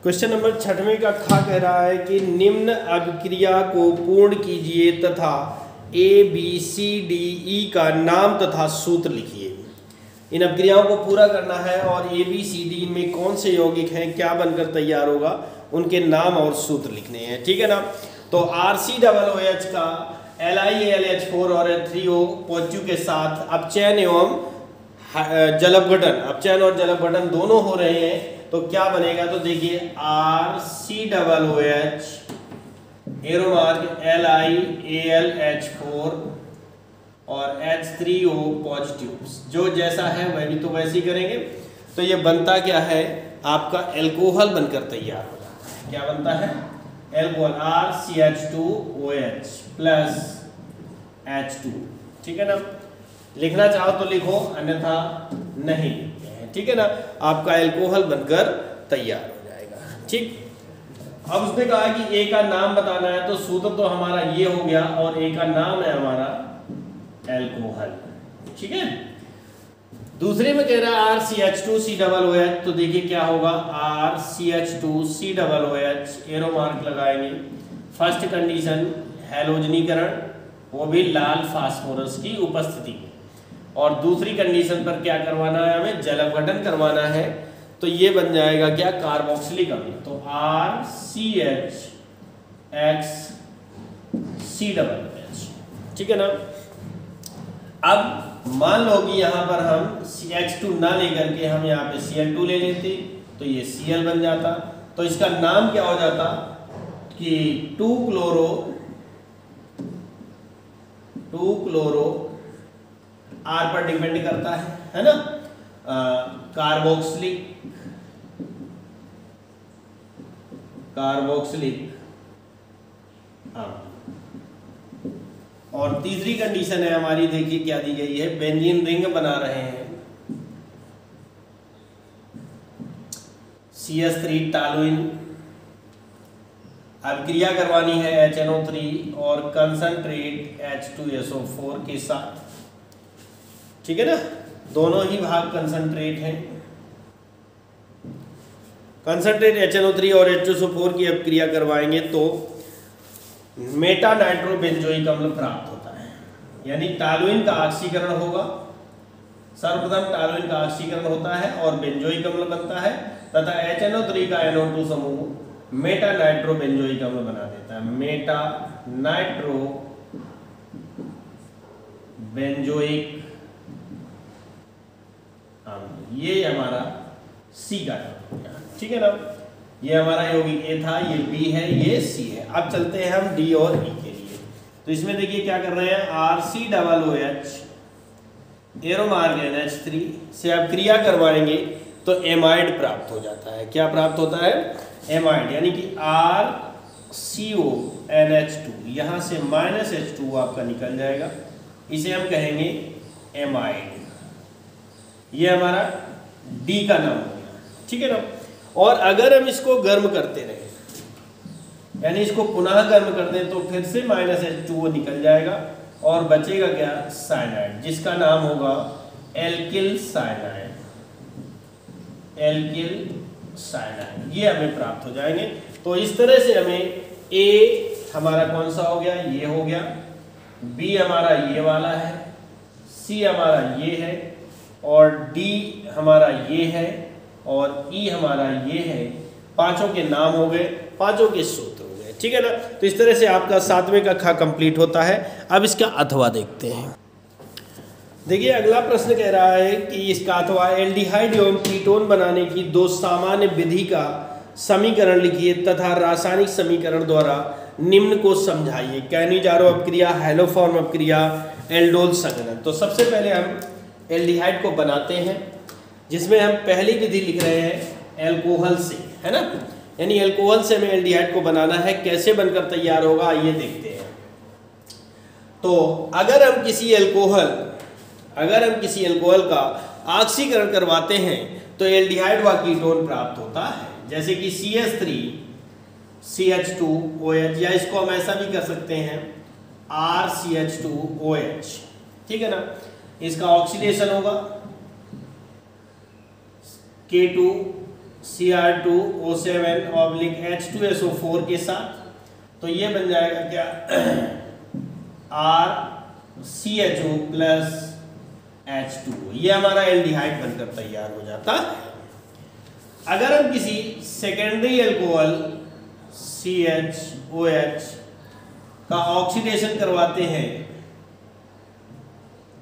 क्वेश्चन नंबर 6वें का खा कह रहा है कि निम्न अभिक्रिया को पूर्ण कीजिए तथा ABCDE का नाम तथा सूत्र लिखिए। इन अभिक्रियाओं को पूरा करना है और ABCD में कौन से यौगिक हैं, क्या बनकर तैयार होगा, उनके नाम और सूत्र लिखने हैं, ठीक है ना। तो RCOOH का LiAlH4 और H3O पॉजिटिव के साथ अपचयन एवं जलपघटन, अपचयन और जलपघटन दोनों हो रहे हैं, तो क्या बनेगा, तो देखिए RCOOH एरो मार्क LiAlH4 और H3O पॉजिटिव, जो जैसा है वह भी तो वैसे ही करेंगे। तो ये बनता क्या है, आपका एल्कोहल बनकर तैयार हो जाता है। क्या बनता है, एल्कोहल, RCH2OH प्लस H2, ठीक है ना। लिखना चाहो तो लिखो, अन्यथा नहीं, ठीक है ना। आपका एल्कोहल बनकर तैयार हो जाएगा, ठीक। अब उसने कहा कि ए का नाम बताना है, तो सूत्र तो हमारा ये हो गया, और ए का नाम है हमारा एल्कोहल, ठीक है। दूसरे में कह रहा है RCH2COOH, तो देखिए क्या होगा, RCH2COOH एरो मार्क लगाएंगे। फर्स्ट कंडीशन हैलोजनीकरण, वो भी लाल फास्फोरस की उपस्थिति में। और दूसरी कंडीशन पर क्या करवाना है, हमें जल अपघटन करवाना है, तो ये बन जाएगा क्या, कार्बोक्सिलिक अम्ल। तो RCHX ठीक है ना। अब मान लो कि यहाँ पर हम CH2 ना लेकर के हम यहाँ पे Cl2 ले लेते, तो ये Cl बन जाता, तो इसका नाम क्या हो जाता कि 2-क्लोरो R पर डिपेंड करता है ना, कार्बोक्सिलिक और तीसरी कंडीशन है हमारी, देखिए क्या दी गई है, बेंजीन रिंग बना रहे हैं, CH3 टॉलुइन, अब क्रिया करवानी है HNO3 और कंसंट्रेट H2SO4 के साथ, ठीक है ना। दोनों ही भाग कंसंट्रेट हैं, कंसंट्रेट HNO3 और H2SO4 की अब क्रिया करवाएंगे तो मेटा नाइट्रोबेंजोइक अम्ल प्राप्त होता है, यानी टॉलुइन का ऑक्सीकरण होगा, सर्वप्रथम टॉलुइन का ऑक्सीकरण होता है और बेंजोइक अम्ल बनता है, तथा HNO3 का NO2 समूह मेटा नाइट्रोबेंजोइक अम्ल बना देता है, मेटा नाइट्रोबेंजोइक अम्ल। ये हमारा C का हो गया, ठीक है ना। ये हमारा यौगिक A था, ये B है, ये C है। अब चलते हैं हम D और E के लिए। तो इसमें देखिए क्या कर रहे हैं, RCOOH एरो मार्ग NH3 से अब क्रिया करवाएंगे तो एमाइड प्राप्त हो जाता है। क्या प्राप्त होता है, एमाइड, यानी कि RCONH2, यहाँ से -H2 आपका निकल जाएगा, इसे हम कहेंगे एमाइड। ये हमारा D का नाम हो गया, ठीक है ना। और अगर हम इसको गर्म करते रहे, यानी इसको पुनः गर्म कर दें, तो फिर से -H2O निकल जाएगा और बचेगा क्या, साइनाइड, जिसका नाम होगा एल्किल साइनाइड, ये हमें प्राप्त हो जाएंगे। तो इस तरह से हमें A हमारा कौन सा हो गया, ये हो गया, B हमारा ये वाला है, C हमारा ये है, और D हमारा ये है, और E हमारा ये है। पांचों के नाम हो गए, पांचों के सूत्र हो गए, ठीक है ना। तो इस तरह से आपका 7वें कक्षा कंप्लीट होता है। अब इसका अथवा देखते हैं। देखिए अगला प्रश्न कह रहा है कि इसका अथवा, एल्डिहाइड एवं कीटोन बनाने की दो सामान्य विधि का समीकरण लिखिए तथा रासायनिक समीकरण द्वारा निम्न को समझाइए। कैनिजारो अपक्रिया, हैलोफॉर्म अपक्रिया, एल्डोल संघनन। तो सबसे पहले हम एल्डिहाइड को बनाते हैं, जिसमें हम पहली विधि लिख रहे हैं एल्कोहल से, है ना, यानी एल्कोहल से हमें एल्डिहाइड को बनाना है। कैसे बनकर तैयार होगा आइए देखते हैं। तो अगर हम किसी एल्कोहल का ऑक्सीकरण करवाते हैं तो एल्डिहाइड व कीटोन प्राप्त होता है, जैसे कि CH3 CH2OH, या इसको हम ऐसा भी कर सकते हैं RCH2OH, ठीक है ना। इसका ऑक्सीडेशन होगा K2Cr2O7/H2SO4 के साथ, तो ये बन जाएगा क्या, RCHO प्लस H2O। ये हमारा एल्डिहाइड बनकर तैयार हो जाता है। अगर हम किसी सेकेंडरी एल्कोहल CHOH का ऑक्सीडेशन करवाते हैं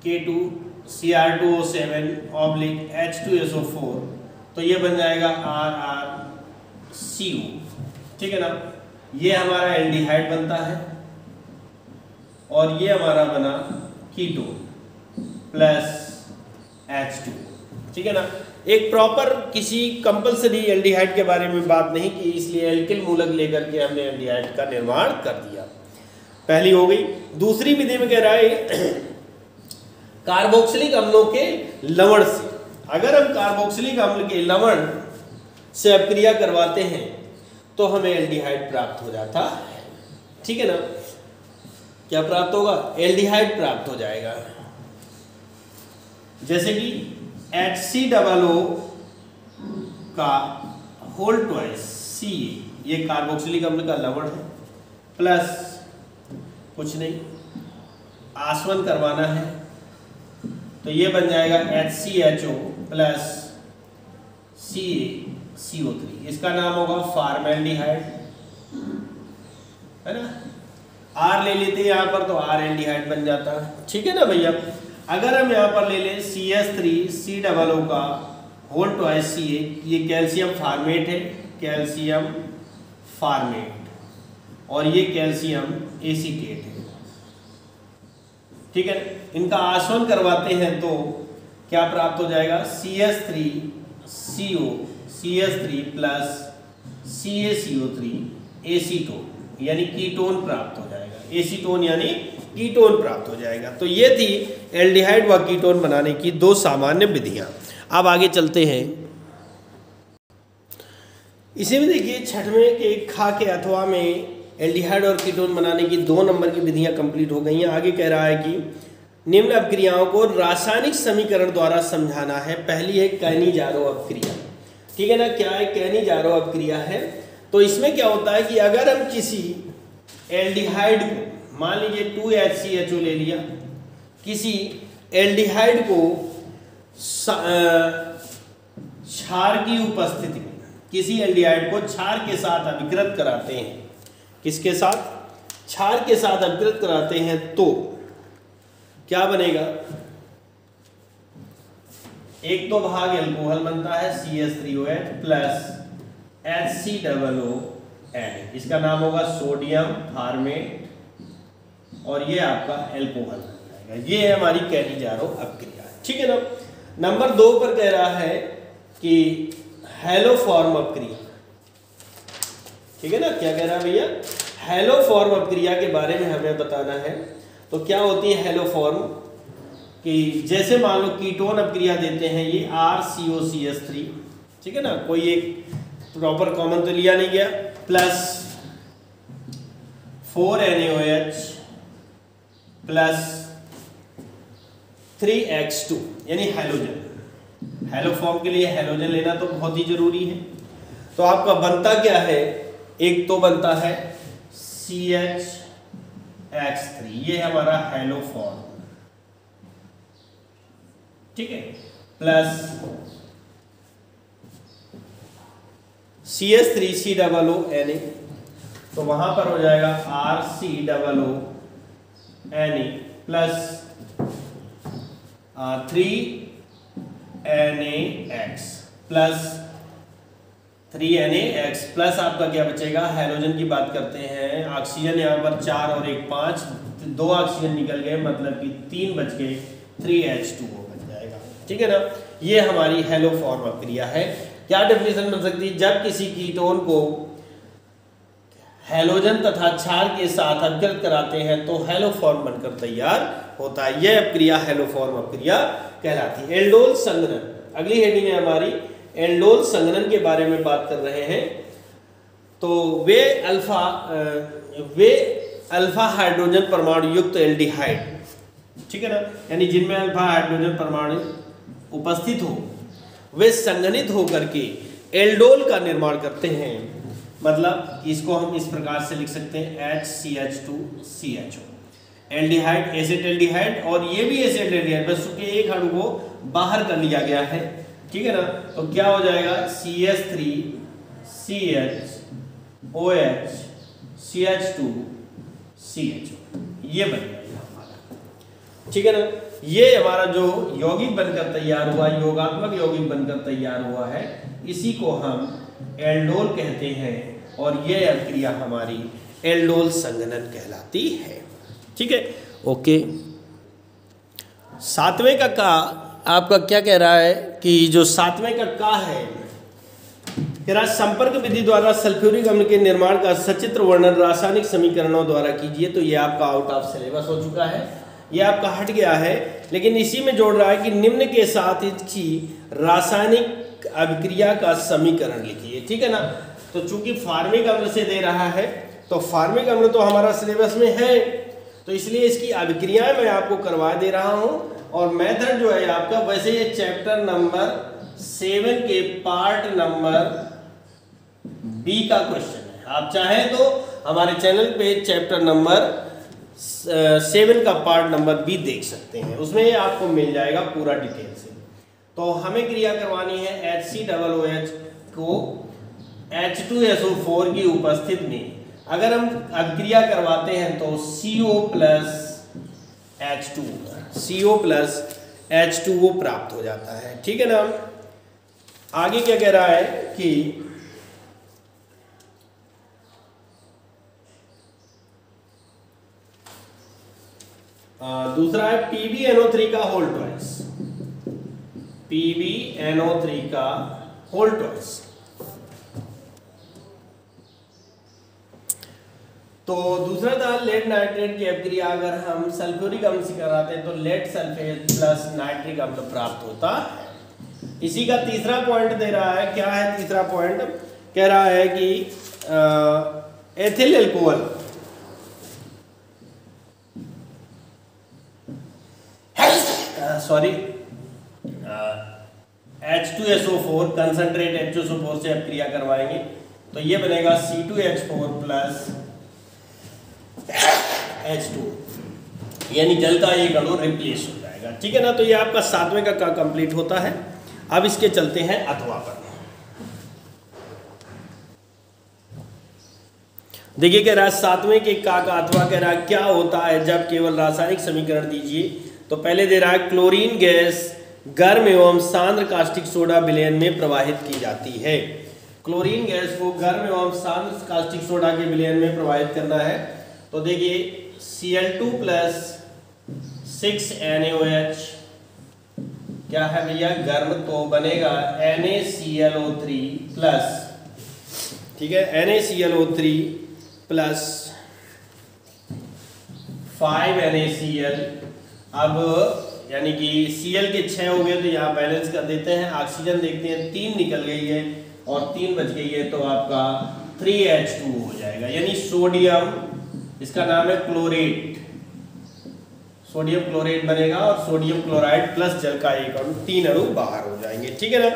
K2Cr2O7/H2SO4, तो ये बन जाएगा RrCO, ठीक है ना। ये हमारा एल्डिहाइड बनता है और ये हमारा बना कीटोन प्लस H2, ठीक है ना। एक प्रॉपर किसी कंपलसरी एल्डिहाइड के बारे में बात नहीं की, इसलिए एल्किल मूलक लेकर के हमने एल्डिहाइड का निर्माण कर दिया। पहली हो गई। दूसरी विधि में कह रहा है कार्बोक्सिलिक अम्लों के लवण से। अगर हम कार्बोक्सिलिक अम्ल के लवण से अपक्रिया करवाते हैं तो हमें एल्डिहाइड प्राप्त हो जाता है, ठीक है ना। क्या प्राप्त होगा, एल्डिहाइड प्राप्त हो जाएगा। जैसे कि HCOO का होल ट्वाइस CA, ये कार्बोक्सिलिक अम्ल का लवण है, प्लस कुछ नहीं, आसवन करवाना है तो ये बन जाएगा HCHO प्लस CaCO3, इसका नाम होगा फॉर्मेल्डिहाइड, है ना। R ले लेते हैं यहाँ पर तो R एल्डिहाइड बन जाता है, ठीक है ना भैया। अगर हम यहाँ पर ले लें CH3COO का होल ट्वाइस Ca, ये कैल्शियम फार्मेट है, कैल्शियम फार्मेट, और ये कैल्शियम एसीटेट है, ठीक है। इनका आसवन करवाते हैं तो क्या प्राप्त हो जाएगा, CH3CO प्लस CaCO3 एसीटोन यानी कीटोन प्राप्त हो जाएगा, एसीटोन यानी कीटोन प्राप्त हो जाएगा। तो ये थी एल्डिहाइड व कीटोन बनाने की दो सामान्य विधियां। अब आगे चलते हैं, इसी में देखिए छठवें के खा के अथवा में एल्डिहाइड और कीटोन बनाने की 2 नंबर की विधियां कंप्लीट हो गई हैं। आगे कह रहा है कि निम्न अपक्रियाओं को रासायनिक समीकरण द्वारा समझाना है। पहली है कैनिजारो अपक्रिया, ठीक है ना। क्या है कैनिजारो अपक्रिया है, तो इसमें क्या होता है कि अगर हम किसी एल्डिहाइड को, मान लीजिए 2HCHO ले लिया, किसी एल्डिहाइड को क्षार की उपस्थिति में, किसी एल्डिहाइड को क्षार के साथ अभिकृत कराते हैं, किसके साथ, क्षार के साथ अभिकृत कराते हैं, तो क्या बनेगा, एक तो भाग एल्कोहल बनता है CH3OH प्लस HCOON, इसका नाम होगा सोडियम फार्मेट, और ये आपका एल्कोहल बन जाएगा। ये है हमारी कैनिजारो अपक्रिया, ठीक है ना। नंबर 2 पर कह रहा है कि हैलोफॉर्म अपक्रिया, ठीक है ना। क्या कह रहा है भैया, हैलोफॉर्म अपक्रिया के बारे में हमें बताना है। तो क्या होती है हैलोफॉर्म, कि जैसे मान लो कीटोन अपक्रिया देते हैं, ये RCOCH3, ठीक है ना, कोई एक प्रॉपर कॉमन तो लिया नहीं गया, प्लस 4NaOH प्लस 3X2 यानी हैलोजन। हैलोफॉर्म के लिए हैलोजन लेना तो बहुत ही जरूरी है। तो आपका बनता क्या है, एक तो बनता है CH3, ये हमारा हैलोफॉर्म, ठीक है, प्लस CH3COONA, तो वहां पर हो जाएगा RCOONA plus 3NaX plus 3NaX plus आपका क्या बचेगा, हैलोजन की बात करते हैं, ऑक्सीजन यहाँ पर 4 और 1 5, 2 ऑक्सीजन निकल गए, मतलब कि 3 बच गए, 3H2O बन जाएगा, ठीक है ना। ये हमारी हैलोफॉर्म अपक्रिया है। क्या डेफिनेशन बन सकती है, जब किसी कीटोन को हैलोजन तथा क्षार के साथ अपकृत कराते हैं तो हैलोफॉर्म बनकर तैयार होता है। यह अपक्रिया हैलोफॉर्म अपक्रिया कहलाती है। एल्डोल संघनन, अगली हेडिंग है हमारी, एल्डोल संघनन के बारे में बात कर रहे हैं। तो वे अल्फा हाइड्रोजन परमाणु युक्त एल्डिहाइड, ठीक है ना, यानी जिनमें अल्फा हाइड्रोजन परमाणु उपस्थित हो, वे संघनित होकर के एल्डोल का निर्माण करते हैं। मतलब इसको हम इस प्रकार से लिख सकते हैं HCH2CHO, एल्डिहाइड, एसिड एल्डिहाइड, और ये भी एसिड एल्डिहाइड, बस उसके एक अणु को बाहर कर लिया गया है, ठीक है ना। तो क्या हो जाएगा, CH3CHOH CH2CHO, ये बन जाएगा हमारा, ठीक है ना। ये हमारा जो यौगिक बनकर तैयार हुआ, योगात्मक यौगिक बनकर तैयार हुआ है, इसी को हम एल्डोल कहते हैं, और ये अपक्रिया हमारी एल्डोल संघनन कहलाती है, ठीक है। ओके, 7वें का का आपका क्या कह रहा है कि जो 7वें का है, कह रहा है संपर्क विधि द्वारा सल्फ्यूरिक अम्ल के निर्माण का सचित्र वर्णन रासायनिक समीकरणों द्वारा कीजिए। तो ये आपका आउट ऑफ सिलेबस हो चुका है, ये आपका हट गया है, लेकिन इसी में जोड़ रहा है कि निम्न के साथ इसकी रासायनिक अभिक्रिया का समीकरण लिखिए, ठीक है ना। तो चूंकि फार्मिक अम्ल से दे रहा है, तो फार्मिक अम्ल तो हमारा सिलेबस में है, तो इसलिए इसकी अभिक्रियाएं मैं आपको करवा दे रहा हूं, और मेथड जो है आपका, वैसे ये चैप्टर नंबर 7 के पार्ट नंबर B का क्वेश्चन है। आप चाहें तो हमारे चैनल पे चैप्टर नंबर 7 का पार्ट नंबर भी देख सकते हैं, उसमें आपको मिल जाएगा पूरा डिटेल से। तो हमें क्रिया करवानी है HCOOH को H2SO4 की उपस्थिति में। अगर हम अभिक्रिया करवाते हैं तो CO plus H2 CO plus H2O प्राप्त हो जाता है, ठीक है ना। आगे क्या कह रहा है कि दूसरा है PbNO3 का होल ट्वाइस, PbNO3 का होल ट्वाइस। तो दूसरा था लेड नाइट्रेट की अभिक्रिया अगर हम सल्फ्यूरिक अम्ल से कराते हैं तो लेड सल्फेट प्लस नाइट्रिक अम्ल प्राप्त होता है। इसी का तीसरा पॉइंट दे रहा है, क्या है तीसरा पॉइंट, कह रहा है कि ethyl alcohol H2SO4 concentrate H2SO4 से अभिक्रिया करवाएंगे तो ये बनेगा C2H4 प्लस H2, यानी जल का एक अणु रिप्लेस हो जाएगा, ठीक है ना। तो ये आपका 7वें का कंप्लीट होता है। अब इसके चलते हैं अथवा पर। देखिए कह रहा है 7वें के का अथवा, कह रहा है क्या होता है जब केवल रासायनिक समीकरण दीजिए। तो पहले दे रहा है क्लोरीन गैस गर्म एवं सांद्र कास्टिक सोडा विलयन में प्रवाहित की जाती है। क्लोरीन गैस को गर्म एवं सांद्र कास्टिक सोडा के विलयन में प्रवाहित करना है। तो देखिए Cl2 प्लस 6NaOH क्या है भैया, गर्म, तो बनेगा NaClO3 प्लस, ठीक है, NaClO3 प्लस 5NaCl। अब यानी कि Cl के 6 हो गए तो यहाँ बैलेंस कर देते हैं। ऑक्सीजन देखते हैं 3 निकल गई है और 3 बच गई है तो आपका 3H2 हो जाएगा, यानी सोडियम, इसका नाम है क्लोरेट, सोडियम क्लोरेट बनेगा और सोडियम क्लोराइड प्लस जल का एक अणु, 3 अणु बाहर हो जाएंगे, ठीक है ना।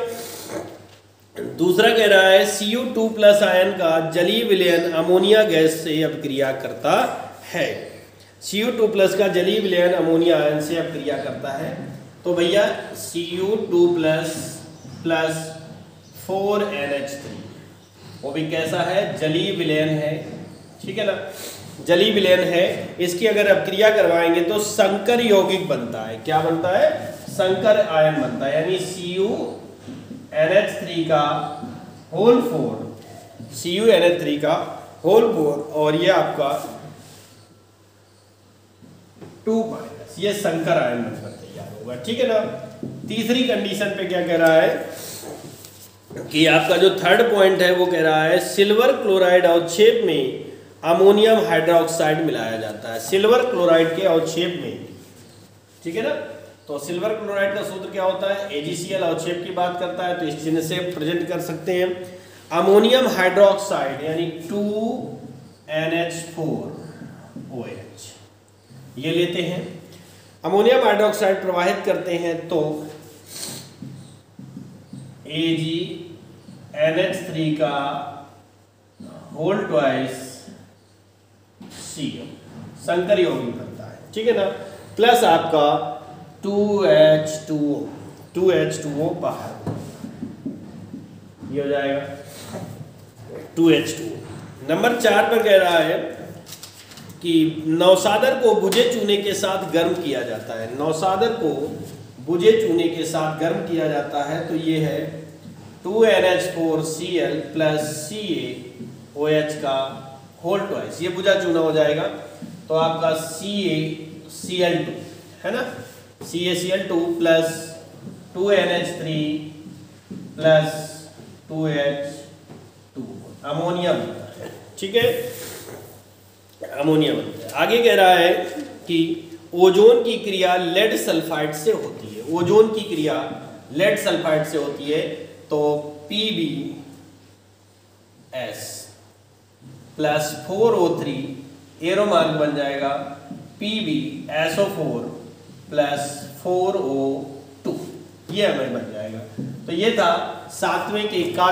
दूसरा कह रहा है Cu2 प्लस आयन का जलीय विलयन अमोनिया गैस से अभिक्रिया करता है। Cu2 प्लस का जलीय विलयन अमोनिया आयन से अभिक्रिया करता है। तो भैया Cu2 प्लस प्लस 4NH3 वो भी कैसा है, जलीय विलयन है, ठीक है ना, जलीय विलयन है। इसकी अगर अभिक्रिया करवाएंगे तो संकर यौगिक बनता है। क्या बनता है, संकर आयन बनता है, यानी CuNH3 का होल 4, CuNH3 का होल 4 और ये आपका 2-, ये संकर आयन बनकर तैयार होगा, ठीक है ना। तीसरी कंडीशन पे क्या कह रहा है कि आपका जो थर्ड पॉइंट है वो कह रहा है सिल्वर क्लोराइड अवक्षेप में अमोनियम हाइड्रोक्साइड मिलाया जाता है, सिल्वर क्लोराइड के अवक्षेप में, ठीक है ना। तो सिल्वर क्लोराइड का सूत्र क्या होता है, AgCl अवक्षेप की बात करता है, तो इस चिन्ह से प्रेजेंट कर सकते हैं। अमोनियम हाइड्रोक्साइड यानी 2NH4OH ये लेते हैं, अमोनियम हाइड्रोक्साइड प्रवाहित करते हैं तो AgNH3 का होल ट्वाइस Cl संकर यौगिक बनता है, ठीक है ना, प्लस आपका 2H2O बाहर, ये हो जाएगा 2H2O। नंबर 4 पर कह रहा है कि नौसादर को बुझे चूने के साथ गर्म किया जाता है, नौसादर को बुझे चूने के साथ गर्म किया जाता है। तो ये है 2NH4Cl प्लस CaOH का होल ट्वाइस, ये बुझा चूना हो जाएगा तो आपका CaCl2 है ना, CaCl2 plus 2NH3 plus 2H2 ammonia बनता है, ठीक है, अमोनिया बनता है। आगे कह रहा है कि ओजोन की क्रिया लेड सल्फाइड से होती है, ओजोन की क्रिया लेड सल्फाइड से होती है। तो PbS plus 4O3 arrow mark बन जाएगा PbSO4 प्लस 4O2, ये हमें बन जाएगा। तो ये था 7वें के का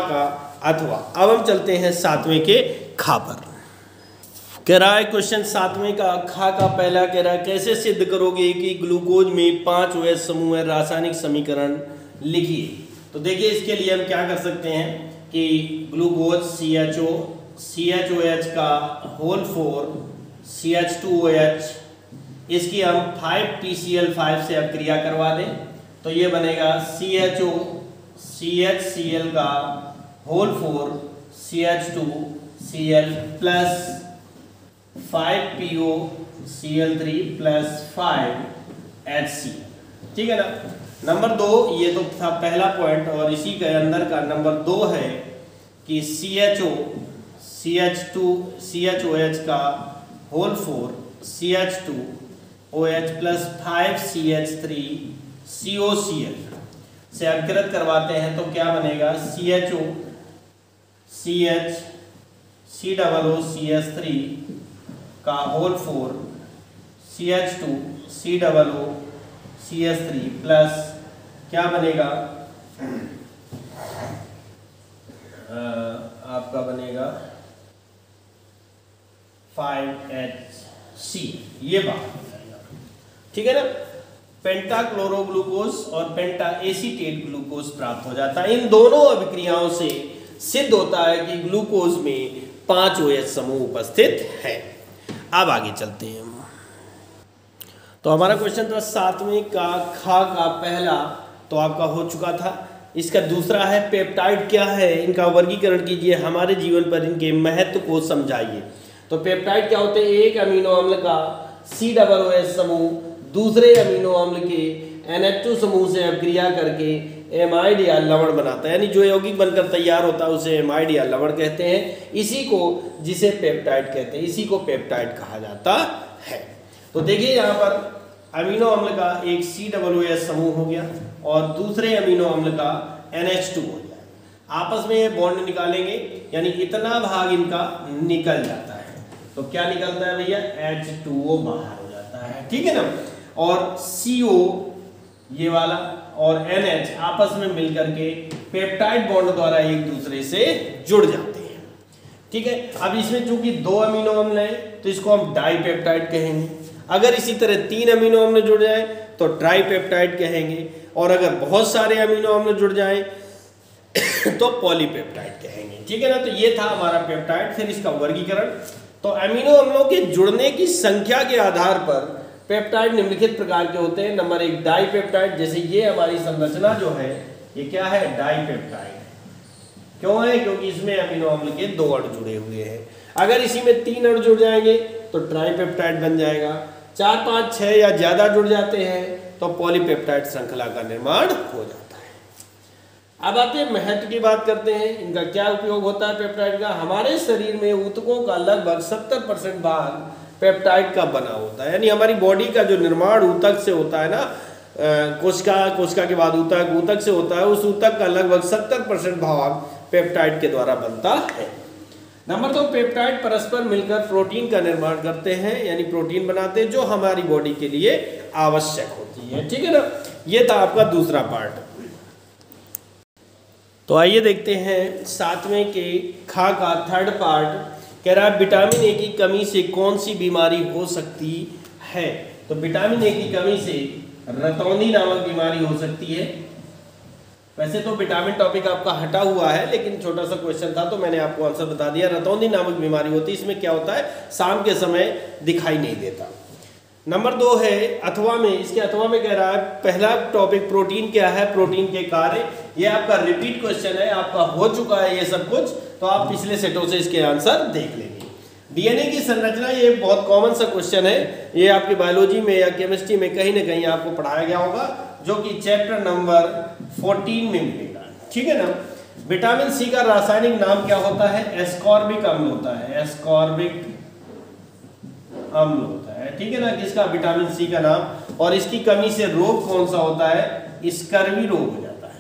अथवा। अब हम चलते हैं 7वें के खा पर। कह रहा है क्वेश्चन 7वें का खा का पहला कह रहा है कैसे सिद्ध करोगे कि ग्लूकोज में 5 OH समूह है, रासायनिक समीकरण लिखिए। तो देखिए इसके लिए हम क्या कर सकते हैं कि ग्लूकोज CHOH का होल 4 CH2OH इसकी हम 5PCl5 से अब क्रिया करवा दें तो ये बनेगा CHO CHCl का whole 4 CH2Cl plus 5POCl3 plus 5HCl। ठीक है ना। नंबर 2 ये तो था पहला पॉइंट, और इसी के अंदर का नंबर 2 है कि CHOH का होल 4 CH2OH प्लस 5CH3COCl से अपकृत करवाते हैं तो क्या बनेगा CHO CH3 का होल 4 CH2COOCH3 प्लस क्या बनेगा आपका बनेगा 5HC, ये बात हो जाएगा। ठीक है ना। पेंटाक्लोरोग्लूकोज और पेंटा एसीटेट ग्लूकोज प्राप्त हो जाता है। इन दोनों अभिक्रियाओं से सिद्ध होता है कि ग्लूकोज में 5 OH समूह उपस्थित है। अब आगे चलते हैं। तो हमारा क्वेश्चन था 7वें का खा का पहला तो आपका हो चुका था। इसका दूसरा है पेप्टाइड क्या है, इनका वर्गीकरण कीजिए, हमारे जीवन पर इनके महत्व को समझाइए। तो पेप्टाइड क्या होते हैं, एक अमीनो अम्ल का COOH समूह दूसरे अमीनो अम्ल के NH2 समूह से अपक्रिया करके एमाइड या लवण बनाता है, यानी जो यौगिक बनकर तैयार होता है उसे एमाइड या लवण कहते हैं। इसी को जिसे पेप्टाइड कहते हैं, इसी को पेप्टाइड कहा जाता है। तो देखिए यहाँ पर अमीनो अम्ल का एक COOH समूह हो गया और दूसरे अमीनो अम्ल का NH2 हो गया। आपस में ये बॉन्ड निकालेंगे यानी इतना भाग इनका निकल जाता है। तो क्या निकलता है भैया, H2O बाहर हो जाता है। ठीक है ना। और CO ये वाला और NH आपस में मिलकर के पेप्टाइड बॉन्ड द्वारा एक दूसरे से जुड़ जाते हैं। ठीक है। अब इसमें चूंकि 2 अमीनो अम्ल है तो इसको हम डाइपेप्टाइड कहेंगे। अगर इसी तरह 3 अमीनो अम्ल जुड़ जाए तो ट्राइपेप्टाइड कहेंगे, और अगर बहुत सारे अमीनो अम्ल जुड़ जाए तो पॉलीपेप्टाइड कहेंगे। ठीक है ना। तो ये था हमारा पेप्टाइड। फिर इसका वर्गीकरण, तो अमीनो अम्लों के जुड़ने की संख्या के आधार पर पेप्टाइड निम्नलिखित प्रकार के होते हैं। नंबर 1 डाइपेप्टाइड, जैसे ये हमारी संरचना जो है ये क्या है, डाइपेप्टाइड। क्यों है, क्योंकि इसमें अमीनो अम्ल के 2 अणु जुड़े हुए हैं। अगर इसी में 3 अणु जुड़ जाएंगे तो ट्राइपेप्टाइड बन जाएगा। 4, 5, 6 या ज्यादा जुड़ जाते हैं तो पॉलीपेप्टाइड श्रृंखला का निर्माण हो जाता है। अब आते हैं महत्व की बात करते हैं, इनका क्या उपयोग होता है पेप्टाइड का। हमारे शरीर में ऊतकों का लगभग 70% भाग पेप्टाइड का बना होता है, यानी हमारी बॉडी का जो निर्माण ऊतक से होता है ना, कोशिका के बाद ऊतक से होता है, उस ऊतक का लगभग 70% भाग पेप्टाइड के द्वारा बनता है। नंबर 2 पेप्टाइड परस्पर मिलकर प्रोटीन का निर्माण करते हैं, यानी प्रोटीन बनाते हैं जो हमारी बॉडी के लिए आवश्यक होती है। ठीक है ना। ये था आपका दूसरा पार्ट। तो आइए देखते हैं 7वें के खा का थर्ड पार्ट। कह रहा है विटामिन ए की कमी से कौन सी बीमारी हो सकती है। तो विटामिन ए की कमी से रतौंधी नामक बीमारी हो सकती है। वैसे तो विटामिन टॉपिक आपका हटा हुआ है, लेकिन छोटा सा क्वेश्चन था तो मैंने आपको आंसर बता दिया। रतौंधी नामक बीमारी होती है। इसमें क्या होता है, शाम के समय दिखाई नहीं देता। नंबर 2 है अथवा में। इसके अथवा में कह रहा है पहला टॉपिक प्रोटीन क्या है, प्रोटीन के कार्य। ये आपका रिपीट क्वेश्चन है, आपका हो चुका है ये सब कुछ, तो आप पिछले सेटों से इसके आंसर देख लेंगे। डीएनए की संरचना, ये बहुत कॉमन सा क्वेश्चन है, ये आपके बायोलॉजी में या केमिस्ट्री में कहीं ना कहीं आपको पढ़ाया गया होगा, जो कि चैप्टर नंबर 14 में मिलेगा। ठीक है ना। विटामिन सी का रासायनिक नाम क्या होता है, एस्कॉर्बिक अम्ल होता है। एस्कॉर्बिक अम्ल होता है। ठीक है ना, किसका, विटामिन सी का नाम। और इसकी कमी से रोग कौन सा होता है, स्कर्वी रोग हो जाता है।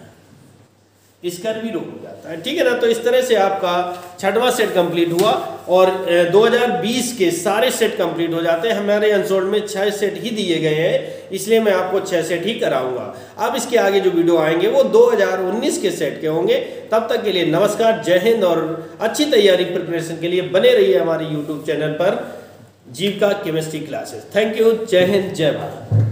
स्कर भी रोक हो जाता है, ठीक है ना। तो इस तरह से आपका 6वां सेट कंप्लीट हुआ और 2020 के सारे सेट कंप्लीट हो जाते हैं। हमारे अनसोल्ड में 6 सेट ही दिए गए हैं, इसलिए मैं आपको 6 सेट ही कराऊंगा। अब इसके आगे जो वीडियो आएंगे वो 2019 के सेट के होंगे। तब तक के लिए नमस्कार, जय हिंद, और अच्छी तैयारी प्रिपरेशन के लिए बने रहिए हमारे यूट्यूब चैनल पर जीविका केमिस्ट्री क्लासेस। थैंक यू, जय हिंद, जय भारत।